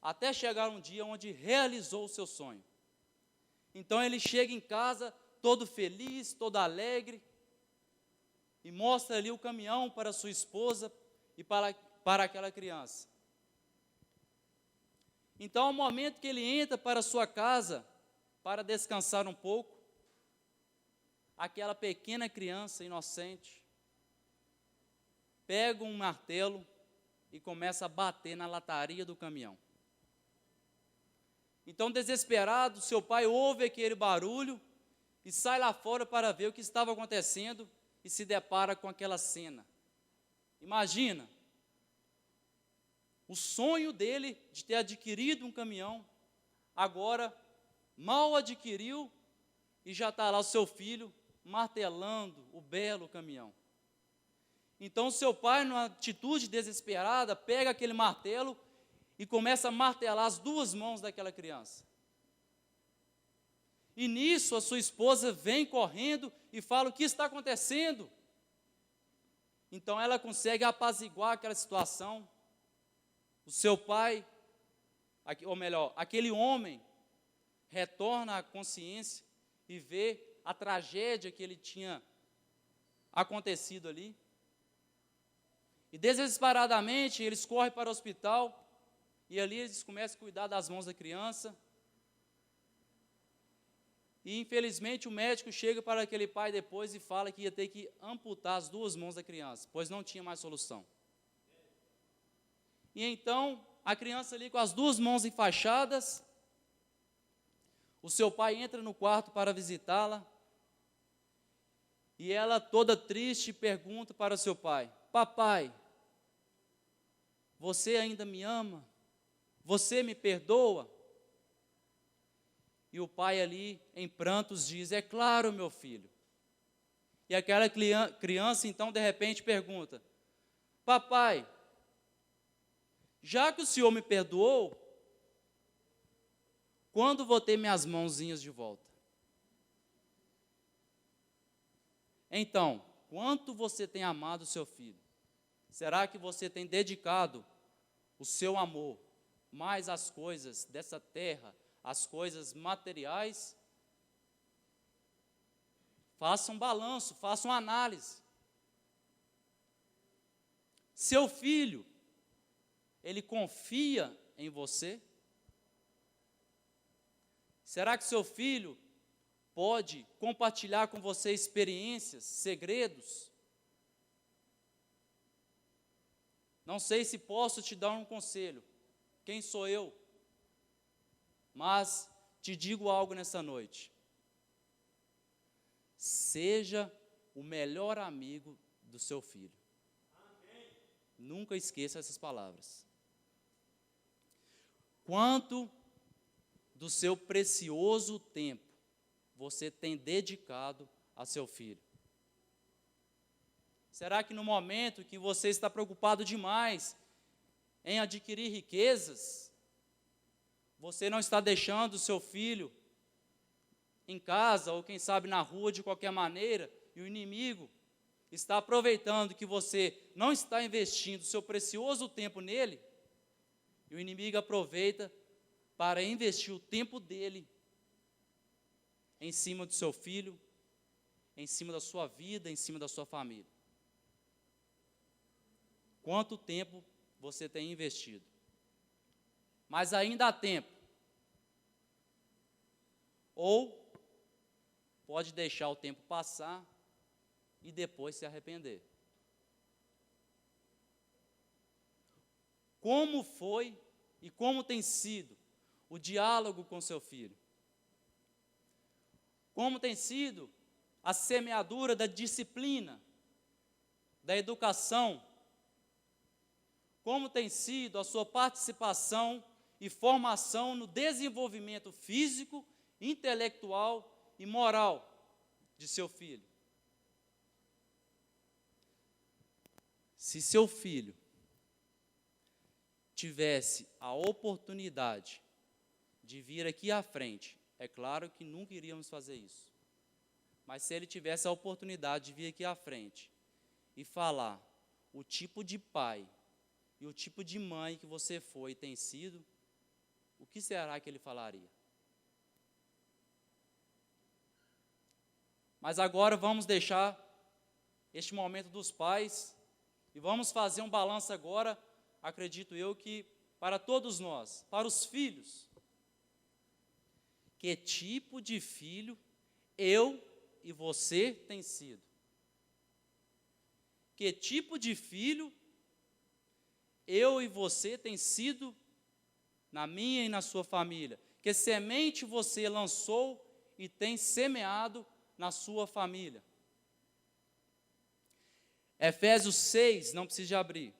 até chegar um dia onde realizou o seu sonho. Então ele chega em casa todo feliz, todo alegre, e mostra ali o caminhão para sua esposa e para aquela criança. Então, ao momento que ele entra para sua casa, para descansar um pouco, aquela pequena criança inocente pega um martelo e começa a bater na lataria do caminhão. Então, desesperado, seu pai ouve aquele barulho e sai lá fora para ver o que estava acontecendo e se depara com aquela cena. Imagina, o sonho dele de ter adquirido um caminhão, agora mal adquiriu e já está lá o seu filho martelando o belo caminhão. Então, seu pai, numa atitude desesperada, pega aquele martelo e começa a martelar as duas mãos daquela criança. E nisso a sua esposa vem correndo e fala: o que está acontecendo? Então ela consegue apaziguar aquela situação. O seu pai, ou melhor, aquele homem, retorna à consciência e vê a tragédia que ele tinha acontecido ali. E desesperadamente eles correm para o hospital e ali eles começam a cuidar das mãos da criança. E infelizmente o médico chega para aquele pai depois e fala que ia ter que amputar as duas mãos da criança, pois não tinha mais solução. E então, a criança ali com as duas mãos enfaixadas, o seu pai entra no quarto para visitá-la, e ela toda triste pergunta para o seu pai: papai, você ainda me ama? Você me perdoa? E o pai ali, em prantos, diz: é claro, meu filho. E aquela criança, então, de repente pergunta: papai, já que o senhor me perdoou, quando vou ter minhas mãozinhas de volta? Então, quanto você tem amado o seu filho? Será que você tem dedicado o seu amor mais às coisas dessa terra, as coisas materiais? Faça um balanço, faça uma análise. Seu filho, ele confia em você? Será que seu filho pode compartilhar com você experiências, segredos? Não sei se posso te dar um conselho. Quem sou eu? Mas te digo algo nessa noite. Seja o melhor amigo do seu filho. Amém. Nunca esqueça essas palavras. Quanto do seu precioso tempo você tem dedicado a seu filho? Será que no momento que você está preocupado demais em adquirir riquezas, você não está deixando o seu filho em casa, ou quem sabe na rua de qualquer maneira, e o inimigo está aproveitando que você não está investindo o seu precioso tempo nele, e o inimigo aproveita para investir o tempo dele em cima do seu filho, em cima da sua vida, em cima da sua família? Quanto tempo você tem investido? Mas ainda há tempo. ou pode deixar o tempo passar e depois se arrepender. Como foi e como tem sido o diálogo com seu filho? Como tem sido a semeadura da disciplina, da educação? Como tem sido a sua participação e formação no desenvolvimento físico, intelectual e moral de seu filho? Se seu filho tivesse a oportunidade de vir aqui à frente, é claro que nunca iríamos fazer isso, mas se ele tivesse a oportunidade de vir aqui à frente e falar o tipo de pai e o tipo de mãe que você foi e tem sido, o que será que ele falaria? Mas agora vamos deixar este momento dos pais e vamos fazer um balanço agora, acredito eu que para todos nós, para os filhos. Que tipo de filho eu e você tem sido? Que tipo de filho eu e você tem sido na minha e na sua família? Que semente você lançou e tem semeado na sua família? Efésios 6, não precisa abrir.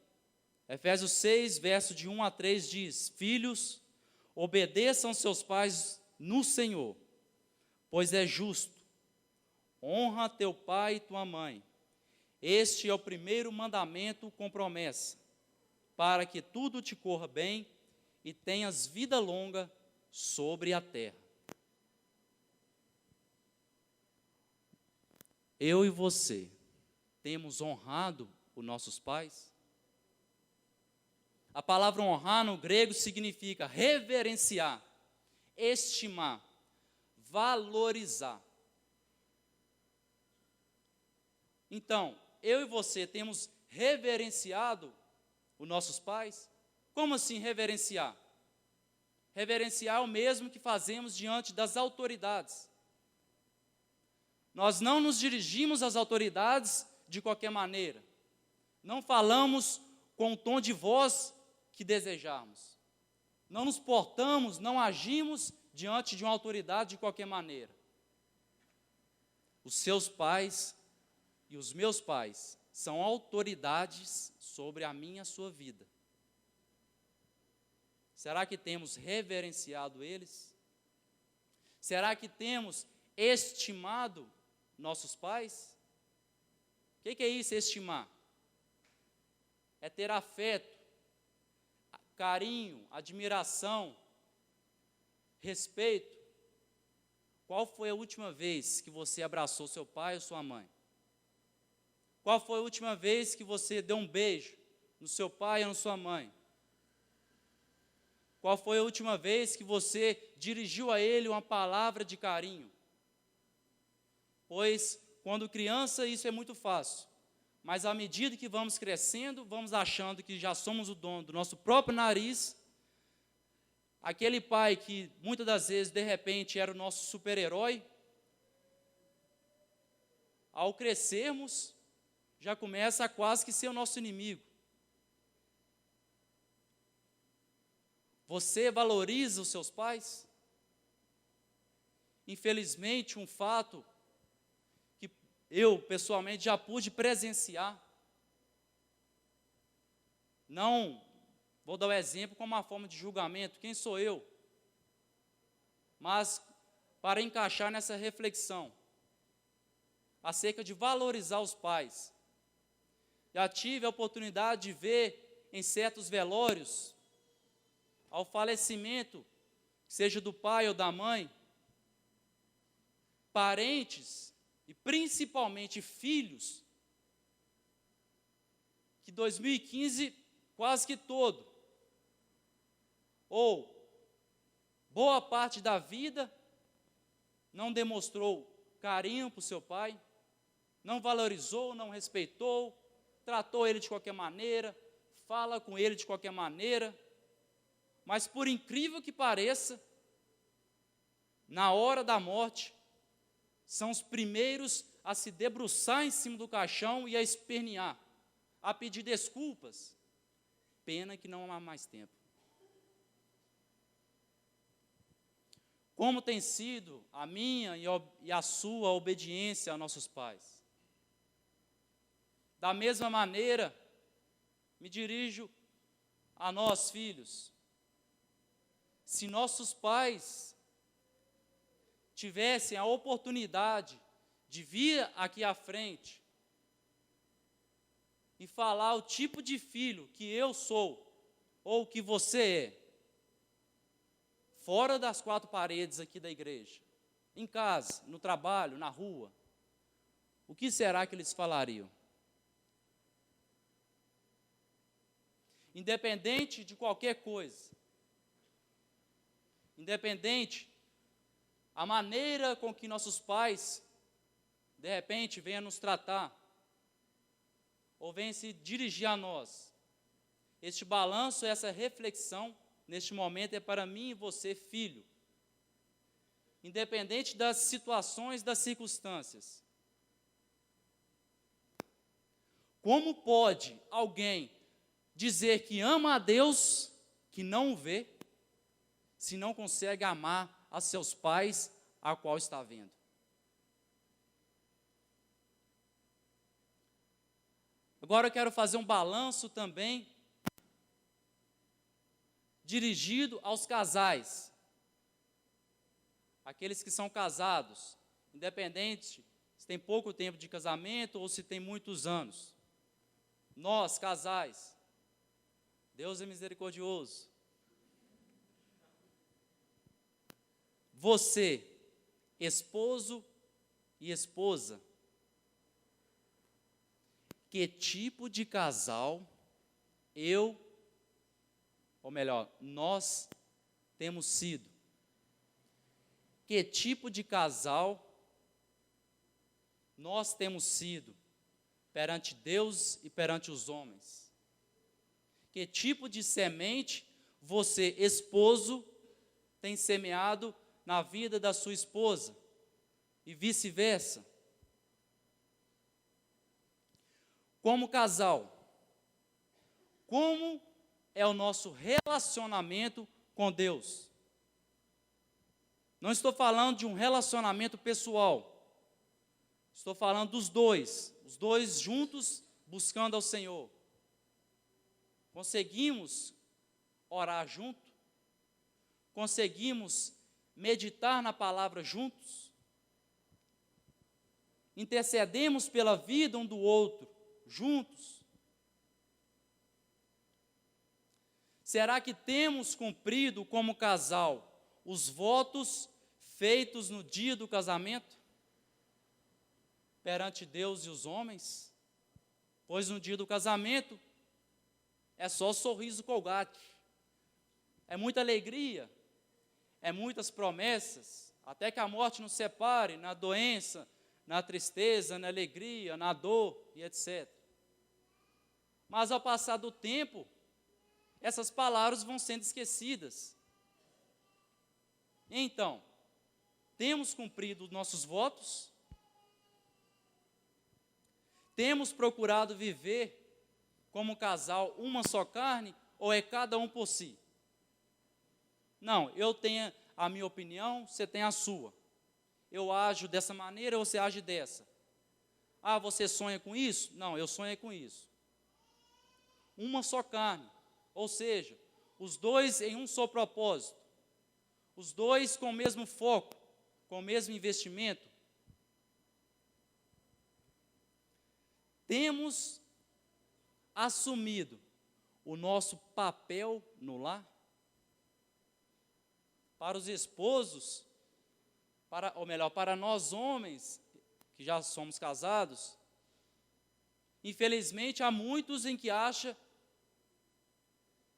Efésios 6, verso de 1 a 3 diz: Filhos, obedeçam seus pais no Senhor, pois é justo. Honra teu pai e tua mãe. Este é o primeiro mandamento com promessa, para que tudo te corra bem e tenhas vida longa sobre a terra. Eu e você temos honrado os nossos pais? A palavra honrar no grego significa reverenciar, estimar, valorizar. Então, eu e você temos reverenciado os nossos pais? Como assim reverenciar? Reverenciar é o mesmo que fazemos diante das autoridades. Nós não nos dirigimos às autoridades de qualquer maneira. Não falamos com o tom de voz que desejarmos. Não nos portamos, não agimos diante de uma autoridade de qualquer maneira. Os seus pais e os meus pais são autoridades sobre a minha e a sua vida. Será que temos reverenciado eles? Será que temos estimado nossos pais? O que é isso, estimar? É ter afeto, carinho, admiração, respeito. Qual foi a última vez que você abraçou seu pai ou sua mãe? Qual foi a última vez que você deu um beijo no seu pai ou na sua mãe? Qual foi a última vez que você dirigiu a ele uma palavra de carinho? Pois, quando criança, isso é muito fácil. Mas, à medida que vamos crescendo, vamos achando que já somos o dono do nosso próprio nariz. Aquele pai que, muitas das vezes, de repente, era o nosso super-herói. Ao crescermos, já começa a quase que ser o nosso inimigo. Você valoriza os seus pais? Infelizmente, um fato que eu, pessoalmente, já pude presenciar. Não vou dar o exemplo como uma forma de julgamento, quem sou eu? Mas para encaixar nessa reflexão acerca de valorizar os pais. Já tive a oportunidade de ver em certos velórios, ao falecimento, seja do pai ou da mãe, parentes e principalmente filhos, que 2015 quase que todo, ou boa parte da vida, não demonstrou carinho para o seu pai, não valorizou, não respeitou, tratou ele de qualquer maneira, fala com ele de qualquer maneira, mas por incrível que pareça, na hora da morte, são os primeiros a se debruçar em cima do caixão e a espernear, a pedir desculpas. Pena que não há mais tempo. Como tem sido a minha e a sua obediência a nossos pais? Da mesma maneira, me dirijo a nós, filhos. Se nossos pais tivessem a oportunidade de vir aqui à frente e falar o tipo de filho que eu sou ou que você é, fora das quatro paredes aqui da igreja, em casa, no trabalho, na rua, o que será que eles falariam? Independente de qualquer coisa, independente a maneira com que nossos pais, de repente, venham nos tratar, ou venham se dirigir a nós, este balanço, essa reflexão, neste momento é para mim e você, filho. Independente das situações, das circunstâncias. Como pode alguém dizer que ama a Deus, que não o vê, se não consegue amar a seus pais, a qual está vendo? Agora eu quero fazer um balanço também, dirigido aos casais, aqueles que são casados, independente se tem pouco tempo de casamento ou se tem muitos anos. Nós, casais, Deus é misericordioso. Você, esposo e esposa, que tipo de casal nós temos sido? Que tipo de casal nós temos sido perante Deus e perante os homens? Que tipo de semente você, esposo, tem semeado na vida da sua esposa e vice-versa? Como casal, como é o nosso relacionamento com Deus? Não estou falando de um relacionamento pessoal, estou falando dos dois, os dois juntos buscando ao Senhor. Conseguimos orar junto? Conseguimos meditar na palavra juntos? Intercedemos pela vida um do outro juntos? Será que temos cumprido como casal os votos feitos no dia do casamento perante Deus e os homens? Pois no dia do casamento é só sorriso colgate, é muita alegria, é muitas promessas, até que a morte nos separe, na doença, na tristeza, na alegria, na dor e etc. Mas ao passar do tempo, essas palavras vão sendo esquecidas. Então, temos cumprido os nossos votos? Temos procurado viver como casal uma só carne, ou é cada um por si? Não, eu tenho a minha opinião, você tem a sua. Eu ajo dessa maneira, você age dessa. Ah, você sonha com isso? Não, eu sonho com isso. Uma só carne, ou seja, os dois em um só propósito, os dois com o mesmo foco, com o mesmo investimento. Temos assumido o nosso papel no lar? Para os esposos, para nós homens, que já somos casados, infelizmente há muitos em que acham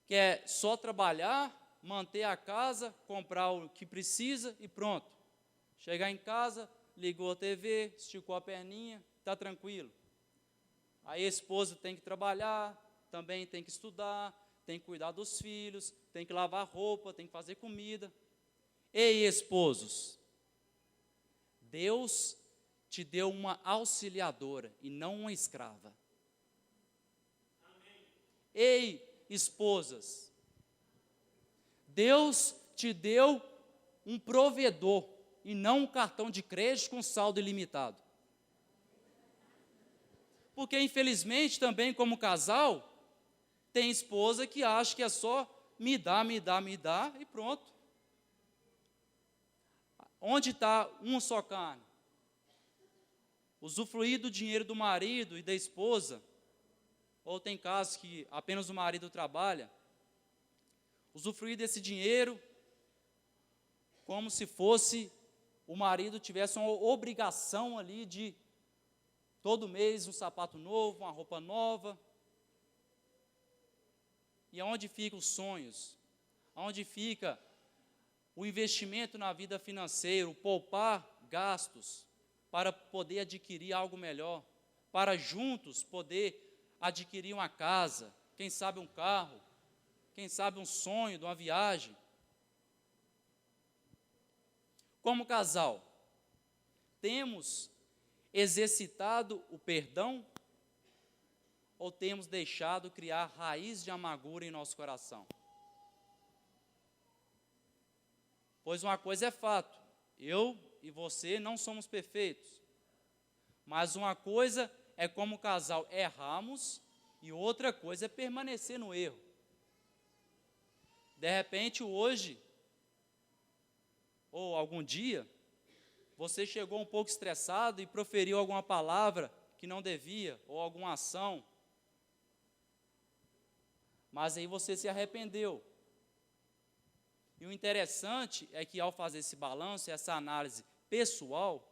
que é só trabalhar, manter a casa, comprar o que precisa e pronto. Chegar em casa, ligou a TV, esticou a perninha, está tranquilo. Aí a esposa tem que trabalhar, também tem que estudar, tem que cuidar dos filhos, tem que lavar roupa, tem que fazer comida. Ei, esposos, Deus te deu uma auxiliadora e não uma escrava. Amém. Ei, esposas, Deus te deu um provedor e não um cartão de crédito com saldo ilimitado. Porque, infelizmente, também como casal, tem esposa que acha que é só me dá e pronto. Onde está uma só carne? Usufruir do dinheiro do marido e da esposa, ou tem casos que apenas o marido trabalha, usufruir desse dinheiro como se fosse o marido tivesse uma obrigação ali de todo mês um sapato novo, uma roupa nova. E aonde ficam os sonhos? Aonde fica o investimento na vida financeira, o poupar gastos para poder adquirir algo melhor, para juntos poder adquirir uma casa, quem sabe um carro, quem sabe um sonho de uma viagem. Como casal, temos exercitado o perdão ou temos deixado criar raiz de amargura em nosso coração? Pois uma coisa é fato, eu e você não somos perfeitos, mas uma coisa é como casal erramos e outra coisa é permanecer no erro. De repente hoje, ou algum dia, você chegou um pouco estressado e proferiu alguma palavra que não devia, ou alguma ação, mas aí você se arrependeu. E o interessante é que ao fazer esse balanço, essa análise pessoal,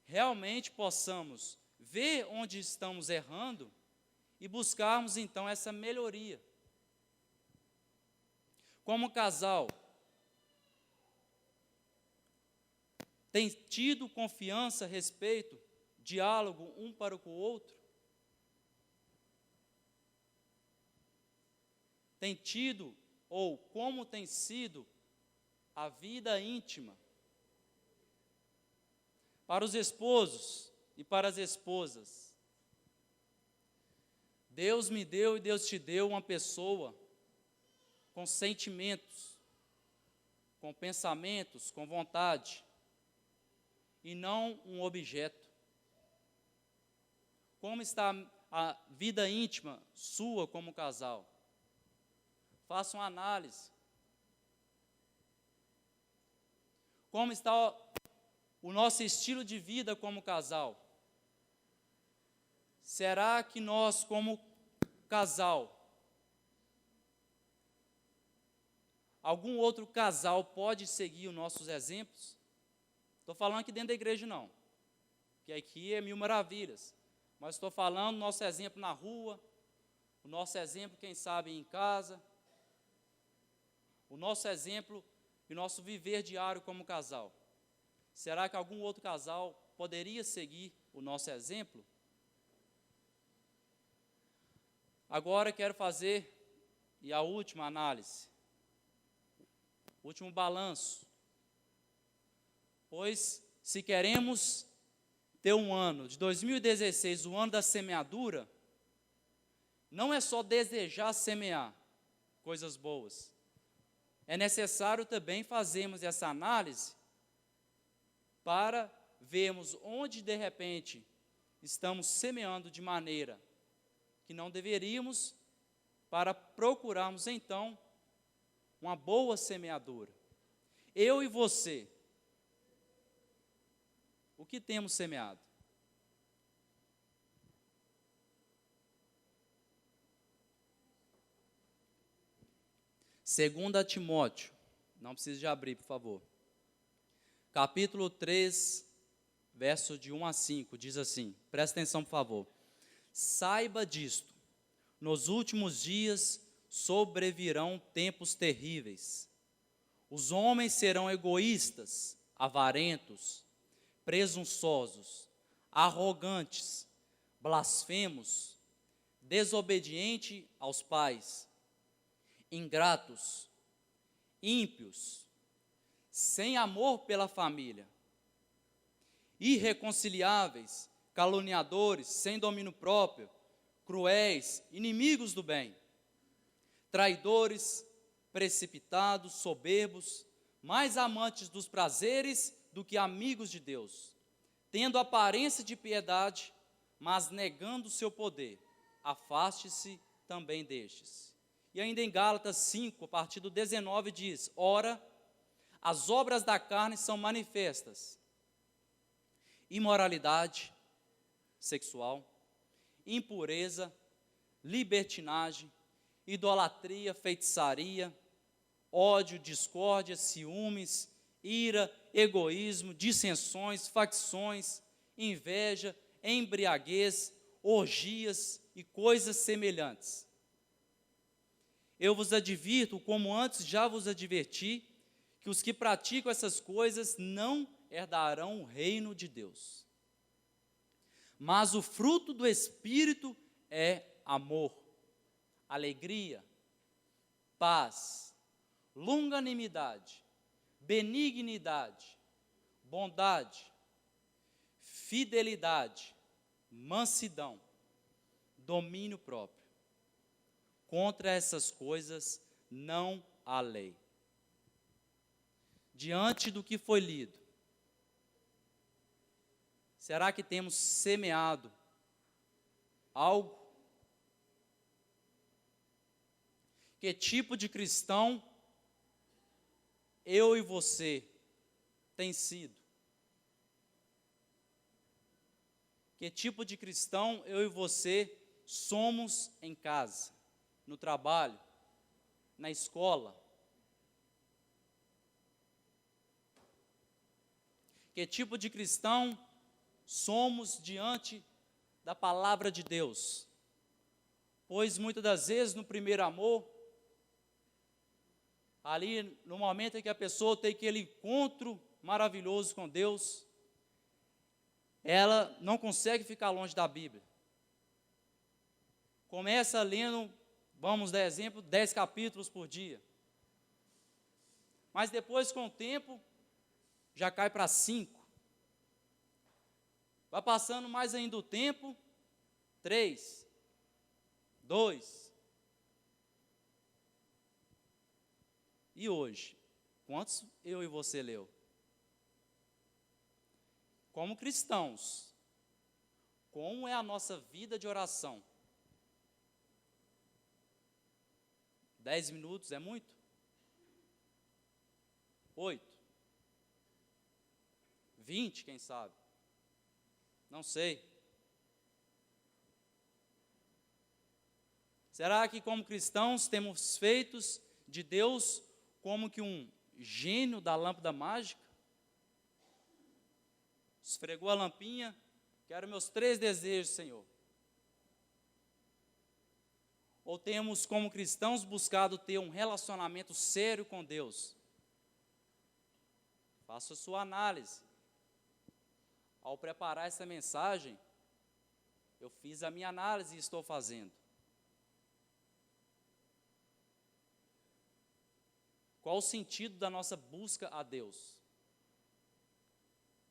realmente possamos ver onde estamos errando e buscarmos então essa melhoria. Como casal, tem tido confiança, respeito, diálogo um para com o outro? Tem tido ou como tem sido a vida íntima? Para os esposos e para as esposas, Deus me deu e Deus te deu uma pessoa com sentimentos, com pensamentos, com vontade, e não um objeto. Como está a vida íntima sua como casal? Faça uma análise. Como está o nosso estilo de vida como casal? Será que nós, como casal, algum outro casal pode seguir os nossos exemplos? Estou falando aqui dentro da igreja não, que aqui é mil maravilhas, mas estou falando nosso exemplo na rua, o nosso exemplo, quem sabe, em casa, o nosso exemplo e nosso viver diário como casal. Será que algum outro casal poderia seguir o nosso exemplo? Agora quero fazer, e a última análise, o último balanço. Pois, se queremos ter um ano de 2016, o ano da semeadura, não é só desejar semear coisas boas. É necessário também fazermos essa análise para vermos onde, de repente, estamos semeando de maneira que não deveríamos, para procurarmos, então, uma boa semeadura. Eu e você, o que temos semeado? Segunda Timóteo, não precisa de abrir, por favor. Capítulo 3, verso de 1 a 5, diz assim, presta atenção, por favor. Saiba disto, nos últimos dias sobrevirão tempos terríveis. Os homens serão egoístas, avarentos, presunçosos, arrogantes, blasfemos, desobedientes aos pais, ingratos, ímpios, sem amor pela família, irreconciliáveis, caluniadores, sem domínio próprio, cruéis, inimigos do bem, traidores, precipitados, soberbos, mais amantes dos prazeres do que amigos de Deus, tendo aparência de piedade, mas negando o seu poder. Afaste-se também destes. E ainda em Gálatas 5, a partir do 19, diz: ora, as obras da carne são manifestas: imoralidade sexual, impureza, libertinagem, idolatria, feitiçaria, ódio, discórdia, ciúmes, ira, egoísmo, dissensões, facções, inveja, embriaguez, orgias e coisas semelhantes. Eu vos advirto, como antes já vos adverti, que os que praticam essas coisas não herdarão o reino de Deus. Mas o fruto do Espírito é amor, alegria, paz, longanimidade, benignidade, bondade, fidelidade, mansidão, domínio próprio. Contra essas coisas não há lei. Diante do que foi lido, será que temos semeado algo? Que tipo de cristão eu e você tem sido? Que tipo de cristão eu e você somos em casa, no trabalho, na escola? Que tipo de cristão somos diante da palavra de Deus? Pois muitas das vezes no primeiro amor, ali no momento em que a pessoa tem aquele encontro maravilhoso com Deus, ela não consegue ficar longe da Bíblia. Começa lendo, vamos dar exemplo, 10 capítulos por dia. Mas depois, com o tempo, já cai para 5. Vai passando mais ainda o tempo, 3, 2. E hoje, quantos eu e você leu? Como cristãos, como é a nossa vida de oração? 10 minutos é muito? 8? 20, quem sabe? Não sei. Será que como cristãos temos feitos de Deus como que um gênio da lâmpada mágica? Esfregou a lampinha, quero meus 3 desejos, Senhor. Ou temos como cristãos buscado ter um relacionamento sério com Deus? Faça a sua análise. Ao preparar essa mensagem, eu fiz a minha análise e estou fazendo. Qual o sentido da nossa busca a Deus?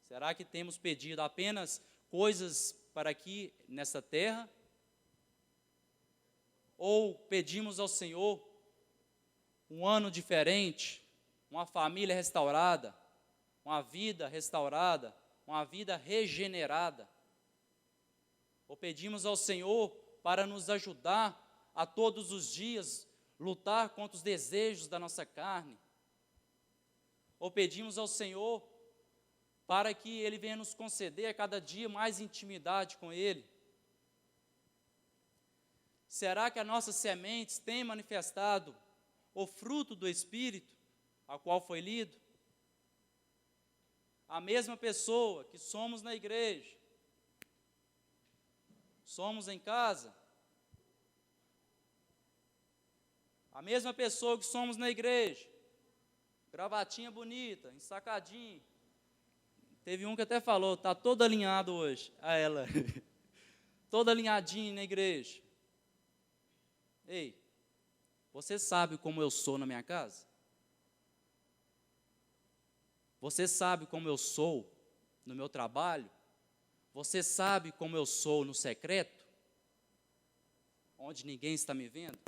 Será que temos pedido apenas coisas para aqui nessa terra? Ou pedimos ao Senhor um ano diferente, uma família restaurada, uma vida restaurada, uma vida regenerada? Ou pedimos ao Senhor para nos ajudar a todos os dias lutar contra os desejos da nossa carne? Ou pedimos ao Senhor para que Ele venha nos conceder a cada dia mais intimidade com Ele? Será que as nossas sementes têm manifestado o fruto do Espírito, a qual foi lido? A mesma pessoa que somos na igreja, somos em casa. A mesma pessoa que somos na igreja, gravatinha bonita, ensacadinho. Teve um que até falou, está todo alinhado hoje, a ela. Todo alinhadinho na igreja. Ei, você sabe como eu sou na minha casa? Você sabe como eu sou no meu trabalho? Você sabe como eu sou no secreto? Onde ninguém está me vendo?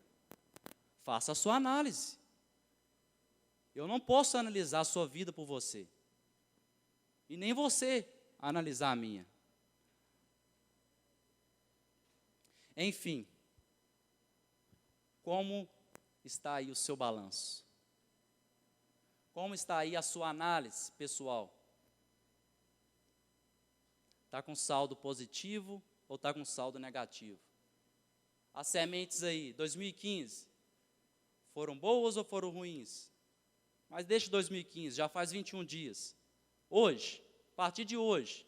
Faça a sua análise. Eu não posso analisar a sua vida por você. E nem você analisar a minha. Enfim, como está aí o seu balanço? Como está aí a sua análise pessoal? Está com saldo positivo ou está com saldo negativo? As sementes aí, 2015, foram boas ou foram ruins? Mas deixa 2015, já faz 21 dias. Hoje, a partir de hoje,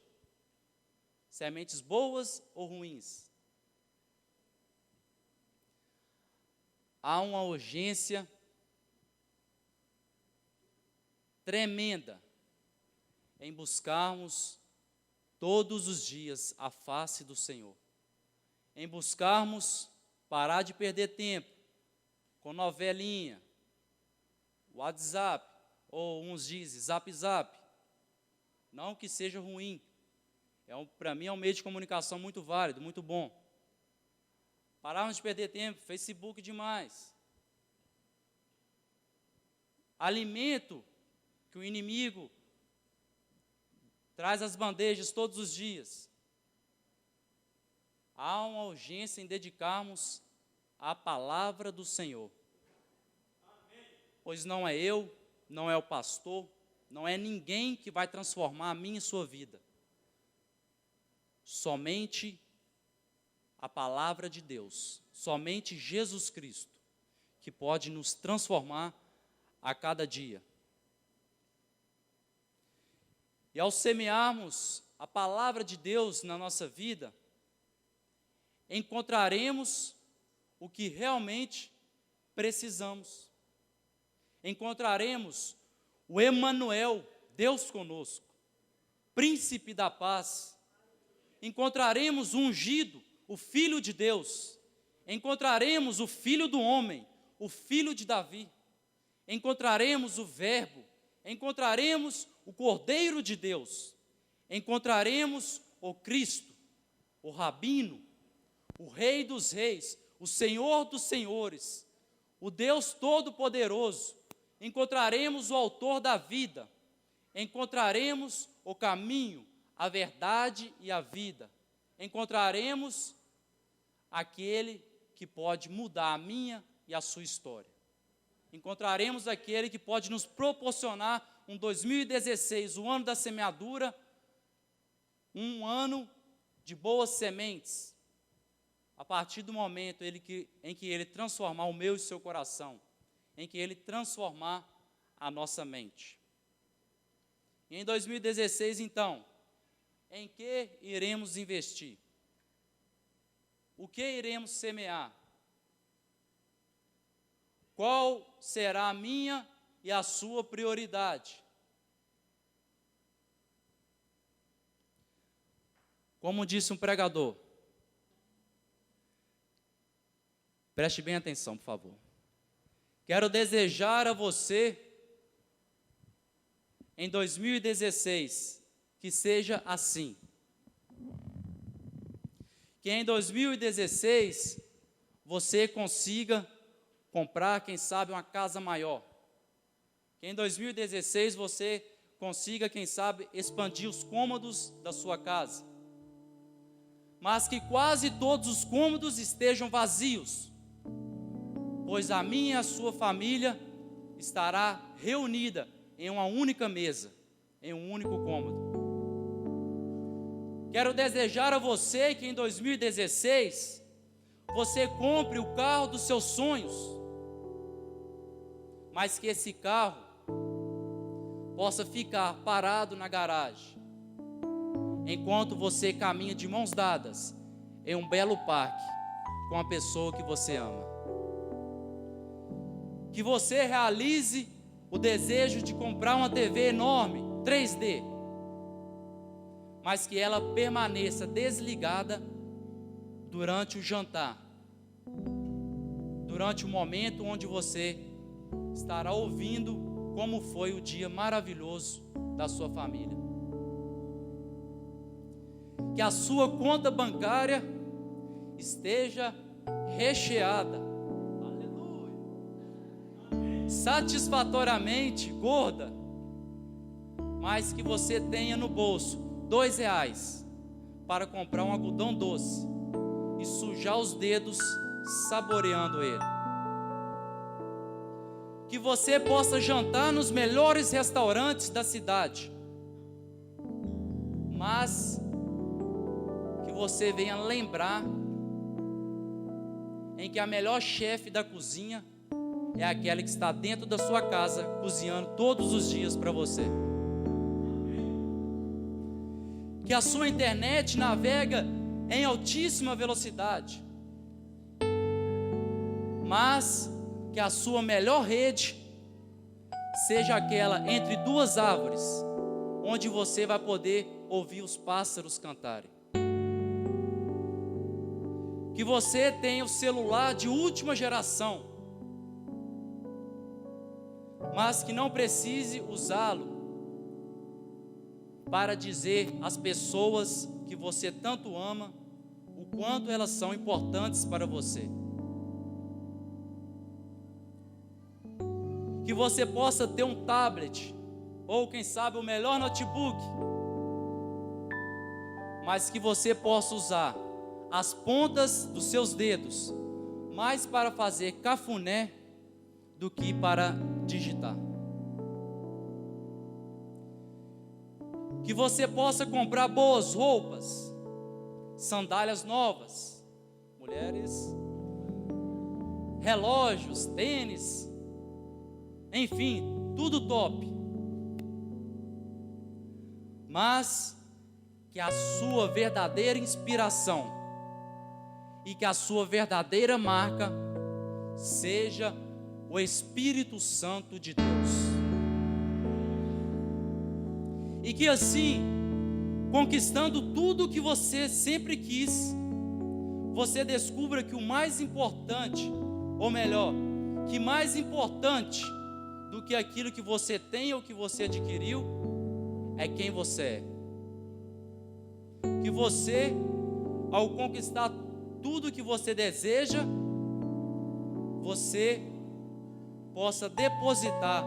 sementes boas ou ruins? Há uma urgência tremenda em buscarmos todos os dias a face do Senhor, em buscarmos parar de perder tempo com novelinha, WhatsApp, ou uns dizem Zap Zap. Não que seja ruim, para mim é um meio de comunicação muito válido, muito bom. Pararmos de perder tempo, Facebook demais. Alimento que o inimigo traz as bandejas todos os dias. Há uma urgência em dedicarmos à palavra do Senhor. Amém. Pois não é eu, não é o pastor, não é ninguém que vai transformar a minha e sua vida. Somente a palavra de Deus, somente Jesus Cristo, que pode nos transformar a cada dia. E ao semearmos a palavra de Deus na nossa vida, encontraremos o que realmente precisamos. Encontraremos o Emanuel, Deus conosco, Príncipe da paz. Encontraremos o ungido, o Filho de Deus. Encontraremos o Filho do homem, o Filho de Davi. Encontraremos o Verbo. Encontraremos o Cordeiro de Deus. Encontraremos o Cristo, o Rabino, o Rei dos Reis, o Senhor dos Senhores, o Deus Todo-Poderoso. Encontraremos o Autor da vida. Encontraremos o caminho, a verdade e a vida. Encontraremos aquele que pode mudar a minha e a sua história. Encontraremos aquele que pode nos proporcionar um 2016, o ano da semeadura, um ano de boas sementes, a partir do momento em que Ele transformar o meu e o seu coração, em que Ele transformar a nossa mente. E em 2016, então, em que iremos investir? O que iremos semear? Qual será a minha e a sua prioridade? Como disse um pregador, preste bem atenção, por favor. Quero desejar a você, em 2016, que seja assim. Que em 2016 você consiga comprar, quem sabe, uma casa maior. Que em 2016 você consiga, quem sabe, expandir os cômodos da sua casa. Mas que quase todos os cômodos estejam vazios, pois a minha e a sua família estará reunida em uma única mesa, em um único cômodo. Quero desejar a você que em 2016 você compre o carro dos seus sonhos, mas que esse carro possa ficar parado na garagem, enquanto você caminha de mãos dadas em um belo parque com a pessoa que você ama. Que você realize o desejo de comprar uma TV enorme, 3D, mas que ela permaneça desligada durante o jantar, durante o momento onde você estará ouvindo como foi o dia maravilhoso da sua família. que a sua conta bancária esteja recheada, aleluia, satisfatoriamente gorda, mas que você tenha no bolso R$2 para comprar um algodão doce e sujar os dedos saboreando ele. Que você possa jantar nos melhores restaurantes da cidade, mas que você venha lembrar em que a melhor chefe da cozinha é aquela que está dentro da sua casa, cozinhando todos os dias para você. Que a sua internet navega em altíssima velocidade, mas que a sua melhor rede seja aquela entre duas árvores, onde você vai poder ouvir os pássaros cantarem. Que você tenha o celular de última geração, mas que não precise usá-lo para dizer às pessoas que você tanto ama o quanto elas são importantes para você. Que você possa ter um tablet, ou quem sabe o melhor notebook, mas que você possa usar as pontas dos seus dedos mais para fazer cafuné do que para digitar. Que você possa comprar boas roupas, sandálias novas, mulheres, relógios, tênis, enfim, tudo top. Mas que a sua verdadeira inspiração e que a sua verdadeira marca seja o Espírito Santo de Deus. E que assim, conquistando tudo o que você sempre quis, você descubra que o mais importante, ou melhor, que mais importante do que aquilo que você tem ou que você adquiriu, é quem você é. Que você, ao conquistar tudo o que você deseja, você possa depositar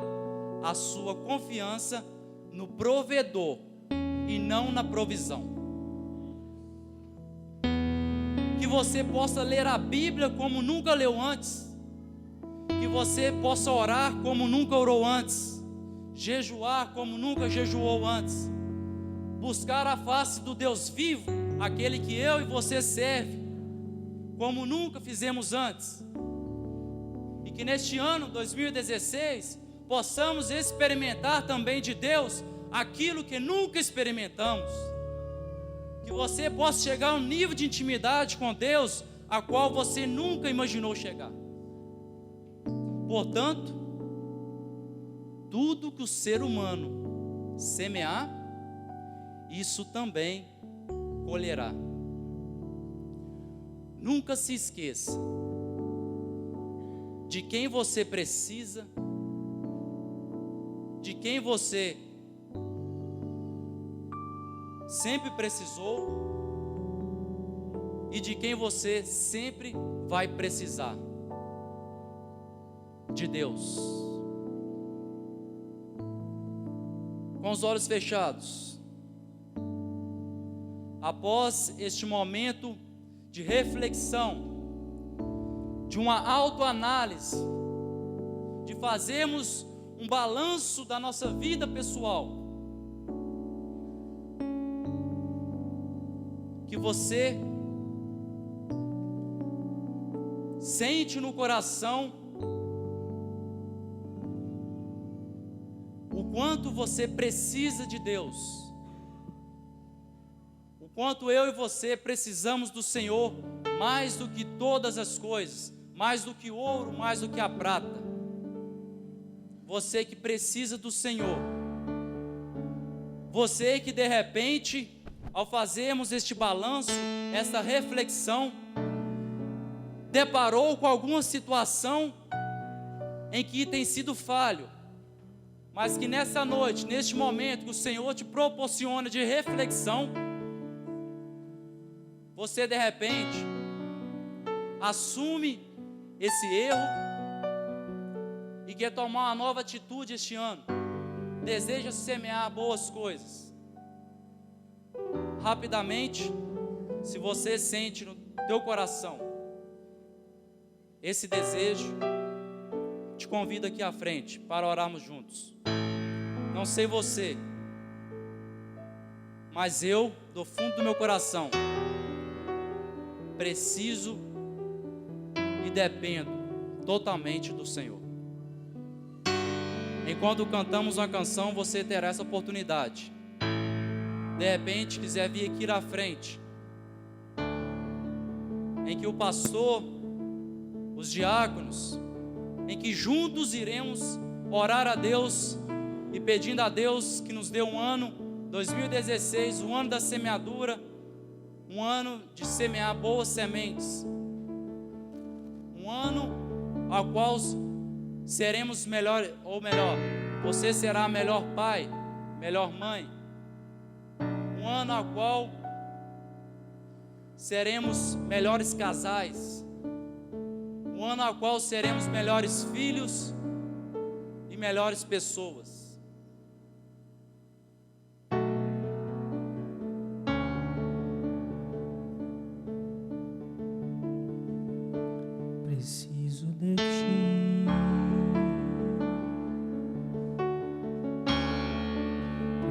a sua confiança no provedor e não na provisão. Que você possa ler a Bíblia como nunca leu antes, que você possa orar como nunca orou antes, jejuar como nunca jejuou antes, buscar a face do Deus vivo, aquele que eu e você serve, como nunca fizemos antes. E que neste ano 2016 possamos experimentar também de Deus aquilo que nunca experimentamos. Que você possa chegar a um nível de intimidade com Deus a qual você nunca imaginou chegar. Portanto, tudo que o ser humano semear, isso também colherá. Nunca se esqueça de quem você precisa, de quem você sempre precisou e de quem você sempre vai precisar: de Deus. Com os olhos fechados, após este momento de reflexão, de uma autoanálise, de fazermos um balanço da nossa vida pessoal, que você sente no coração o quanto você precisa de Deus, o quanto eu e você precisamos do Senhor mais do que todas as coisas, mais do que o ouro, mais do que a prata. Você que precisa do Senhor, você que de repente, ao fazermos este balanço, esta reflexão, deparou com alguma situação em que tem sido falho, mas que nessa noite, neste momento que o Senhor te proporciona de reflexão, você de repente assume esse erro e quer tomar uma nova atitude este ano, deseja semear boas coisas. Rapidamente, se você sente no teu coração esse desejo, te convido aqui à frente para orarmos juntos. Não sei você, mas eu, do fundo do meu coração, preciso e dependo totalmente do Senhor. Enquanto cantamos uma canção, você terá essa oportunidade. De repente, quiser vir aqui à frente, em que o pastor, os diáconos, em que juntos iremos orar a Deus e pedindo a Deus que nos dê um ano 2016, um ano da semeadura, um ano de semear boas sementes, um ano ao qual seremos melhor, ou melhor, você será melhor pai, melhor mãe, um ano ao qual seremos melhores casais, um ano ao qual seremos melhores filhos e melhores pessoas. Preciso de ti.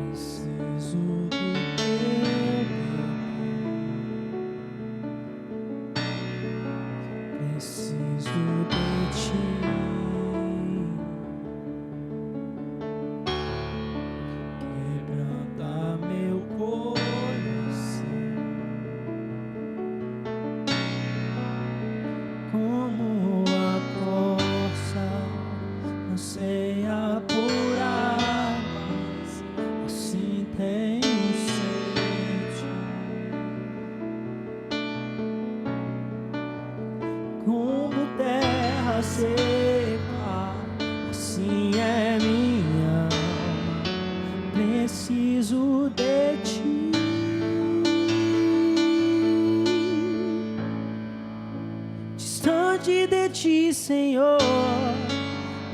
Preciso do teu poder. Preciso de ti. Quebranta meu coração. Como a corça anseia por águas, assim tenho sede. Como terra seca, assim é minha alma. Preciso de ti. Distante de ti, Senhor,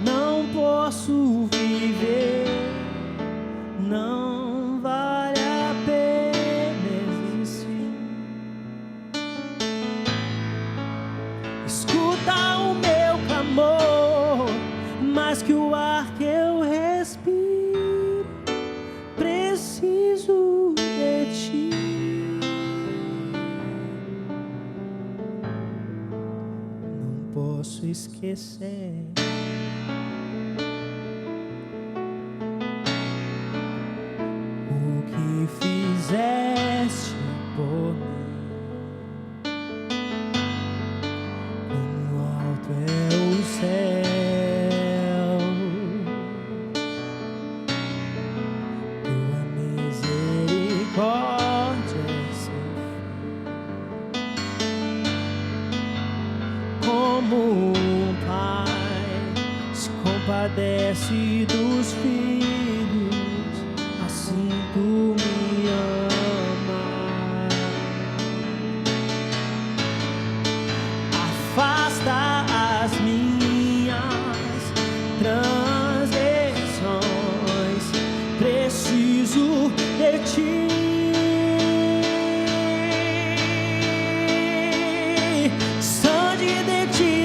não posso viver, não vale a pena existir. Escuta o meu clamor, mais que o ar que eu respiro. Preciso de ti. Posso esquecer o que fizeste por mim. Como alto é o céu, tua misericórdia é sem fim. Como um pai se compadece dos filhos, assim tu me amas. Afasta as minhas transgressões, preciso de ti.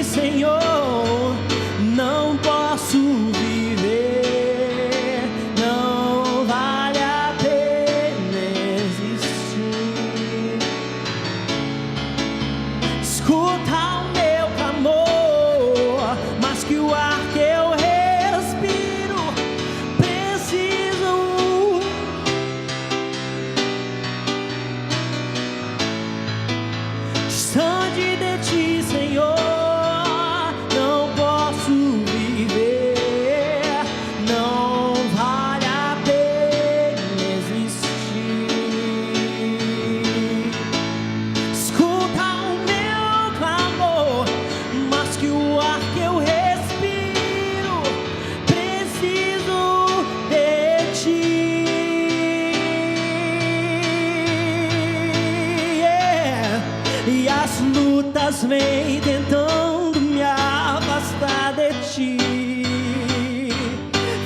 Senhor, não posso viver, não vale a pena. lutas vêm tentando me afastar de ti.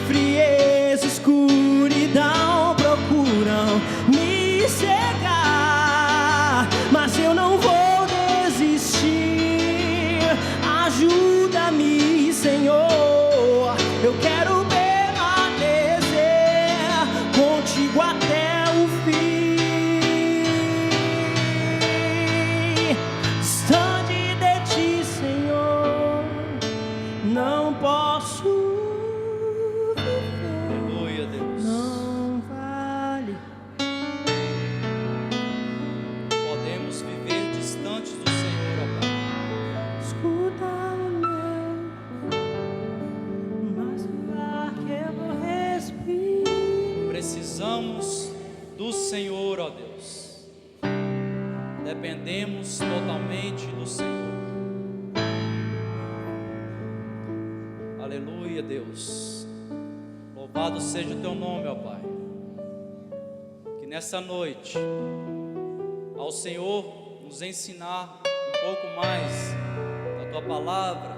Frieza, escuridão procuram me cegar, mas eu não vou desistir. Ajuda-me, Senhor, eu quero permanecer contigo até o fim. Distante de ti, Senhor, não posso viver. Aleluia, Deus. Não vale. Podemos viver distantes do Senhor, ó Pai. Escuta o meu, mas o ar que eu respiro. Precisamos do Senhor, ó Deus. Dependemos totalmente do Senhor. Aleluia, Deus. Louvado seja o teu nome, ó Pai. Que nessa noite, ao Senhor nos ensinar um pouco mais da tua palavra,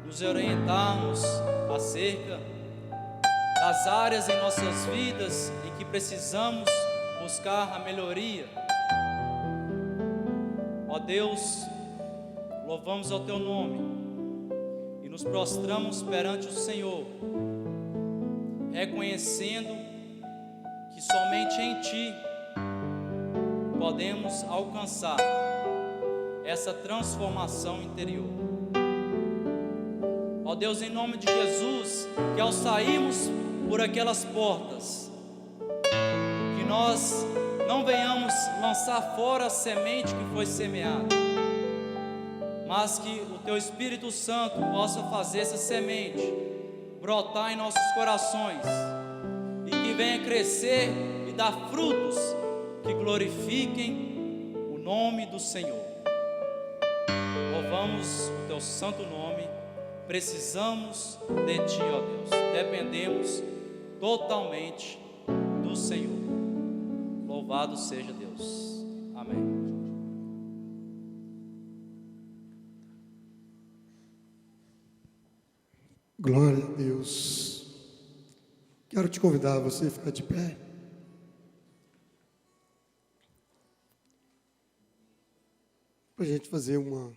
nos orientarmos acerca das áreas em nossas vidas em que precisamos buscar a melhoria. Ó Deus, louvamos ao teu nome e nos prostramos perante o Senhor, reconhecendo que somente em Ti podemos alcançar essa transformação interior. Ó Deus, em nome de Jesus, que ao sairmos por aquelas portas, que nós não venhamos lançar fora a semente que foi semeada, mas que o Teu Espírito Santo possa fazer essa semente brotar em nossos corações e que venha crescer e dar frutos que glorifiquem o nome do Senhor. Louvamos o Teu santo nome, precisamos de Ti, ó Deus, dependemos totalmente do Senhor. Louvado seja Deus. Amém. Glória a Deus. Quero te convidar a você ficar de pé. Para a gente fazer uma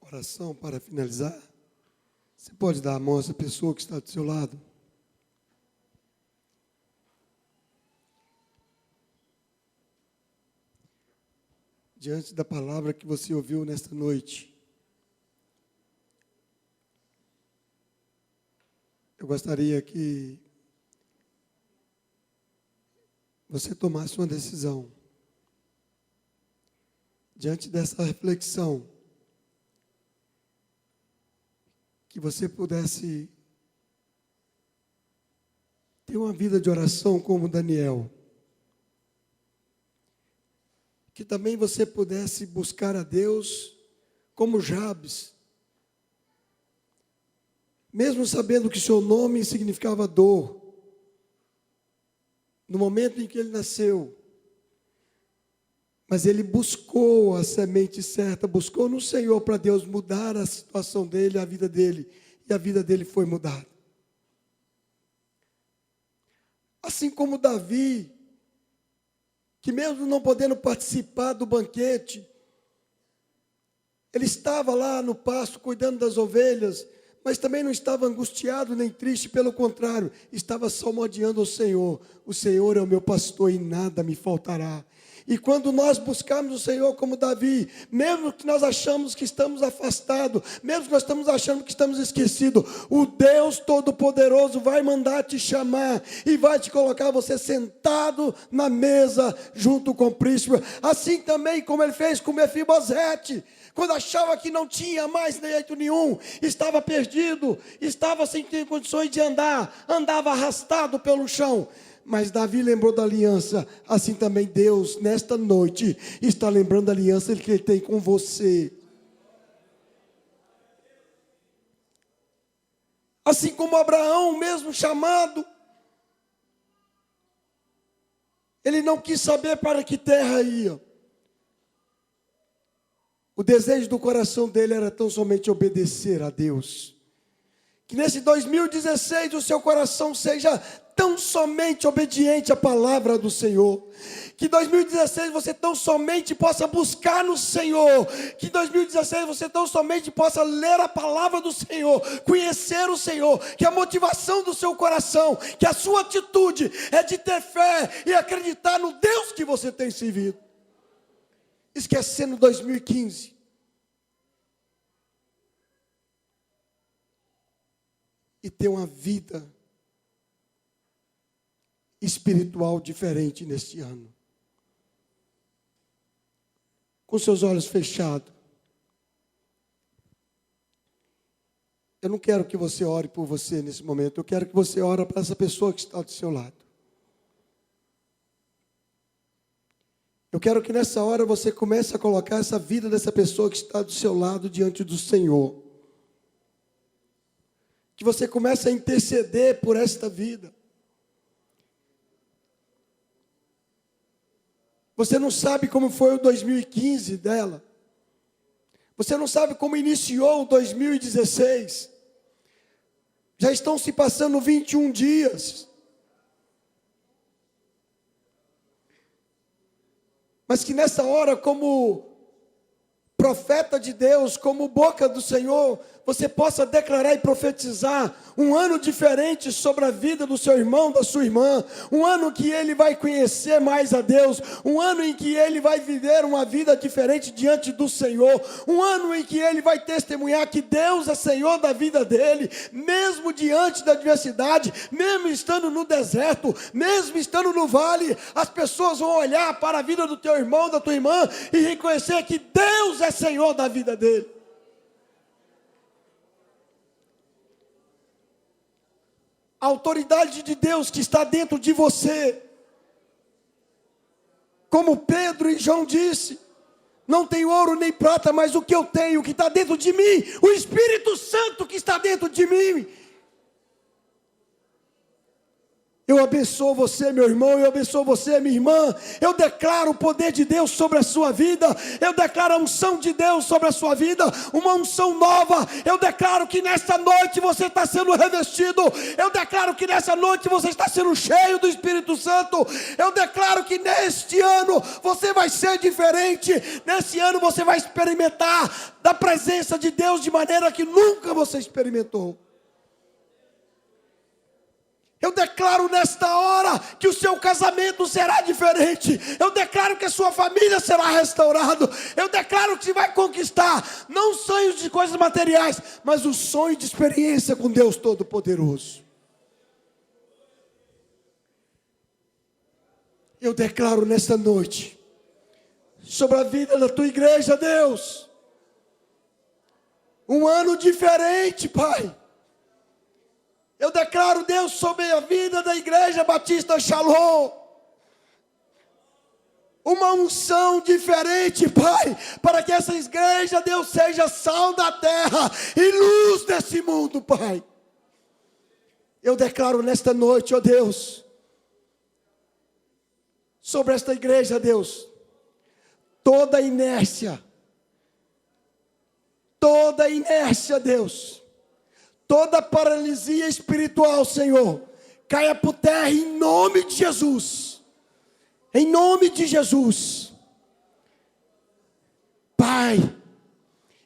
oração para finalizar. Você pode dar a mão a essa pessoa que está do seu lado? Diante da palavra que você ouviu nesta noite, eu gostaria que você tomasse uma decisão. Diante dessa reflexão, que você pudesse ter uma vida de oração como Daniel. Que também você pudesse buscar a Deus como Jabes. Mesmo sabendo que seu nome significava dor, no momento em que ele nasceu, mas ele buscou a semente certa, buscou no Senhor para Deus mudar a situação dele, a vida dele, e a vida dele foi mudada. Assim como Davi, que mesmo não podendo participar do banquete, ele estava lá no pasto cuidando das ovelhas, mas também não estava angustiado nem triste, pelo contrário, estava salmodiando ao Senhor. O Senhor é o meu pastor e nada me faltará. E quando nós buscarmos o Senhor como Davi, mesmo que nós achamos que estamos afastados, mesmo que nós estamos achando que estamos esquecidos, o Deus Todo-Poderoso vai mandar te chamar e vai te colocar você sentado na mesa junto com o príncipe. Assim também como ele fez com Mefibosete, quando achava que não tinha mais jeito nenhum, estava perdido, estava sem ter condições de andar, andava arrastado pelo chão. Mas Davi lembrou da aliança. Assim também Deus, nesta noite, está lembrando da aliança que Ele tem com você. Assim como Abraão, mesmo chamado, ele não quis saber para que terra ia. O desejo do coração dele era tão somente obedecer a Deus. Que nesse 2016 o seu coração seja tão somente obediente à palavra do Senhor. Que 2016 você tão somente possa buscar no Senhor. Que 2016 você tão somente possa ler a palavra do Senhor, conhecer o Senhor. Que a motivação do seu coração, que a sua atitude é de ter fé e acreditar no Deus que você tem servido. Esquecendo 2015. E ter uma vida espiritual diferente neste ano. Com seus olhos fechados. Eu não quero que você ore por você nesse momento. Eu quero que você ore para essa pessoa que está do seu lado. Eu quero que nessa hora você comece a colocar essa vida dessa pessoa que está do seu lado diante do Senhor. Que você comece a interceder por esta vida. Você não sabe como foi o 2015 dela. Você não sabe como iniciou o 2016. Já estão se passando 21 dias. Mas que nessa hora, como profeta de Deus, como boca do Senhor, você possa declarar e profetizar um ano diferente sobre a vida do seu irmão, da sua irmã, um ano que ele vai conhecer mais a Deus, um ano em que ele vai viver uma vida diferente diante do Senhor, um ano em que ele vai testemunhar que Deus é Senhor da vida dele, mesmo diante da adversidade, mesmo estando no deserto, mesmo estando no vale, as pessoas vão olhar para a vida do teu irmão, da tua irmã, e reconhecer que Deus é Senhor da vida dele. A autoridade de Deus que está dentro de você. Como Pedro e João disse, não tenho ouro nem prata, mas o que eu tenho, que está dentro de mim, o Espírito Santo que está dentro de mim. Eu abençoo você, meu irmão, eu abençoo você, minha irmã. Eu declaro o poder de Deus sobre a sua vida. Eu declaro a unção de Deus sobre a sua vida, uma unção nova. Eu declaro que nesta noite você está sendo revestido. Eu declaro que nessa noite você está sendo cheio do Espírito Santo. Eu declaro que neste ano você vai ser diferente. Nesse ano você vai experimentar da presença de Deus de maneira que nunca você experimentou. Eu declaro nesta hora que o seu casamento será diferente. Eu declaro que a sua família será restaurada. Eu declaro que você vai conquistar, não sonhos de coisas materiais, mas o sonho de experiência com Deus Todo-Poderoso. Eu declaro nesta noite, sobre a vida da tua igreja, Deus, um ano diferente, Pai. Eu declaro, Deus, sobre a vida da Igreja Batista Shalom, uma unção diferente, Pai, para que essa igreja, Deus, seja sal da terra e luz desse mundo, Pai. Eu declaro nesta noite, ó Deus, sobre esta igreja, Deus, toda inércia, Deus, toda paralisia espiritual, Senhor, caia por terra em nome de Jesus. Em nome de Jesus. Pai,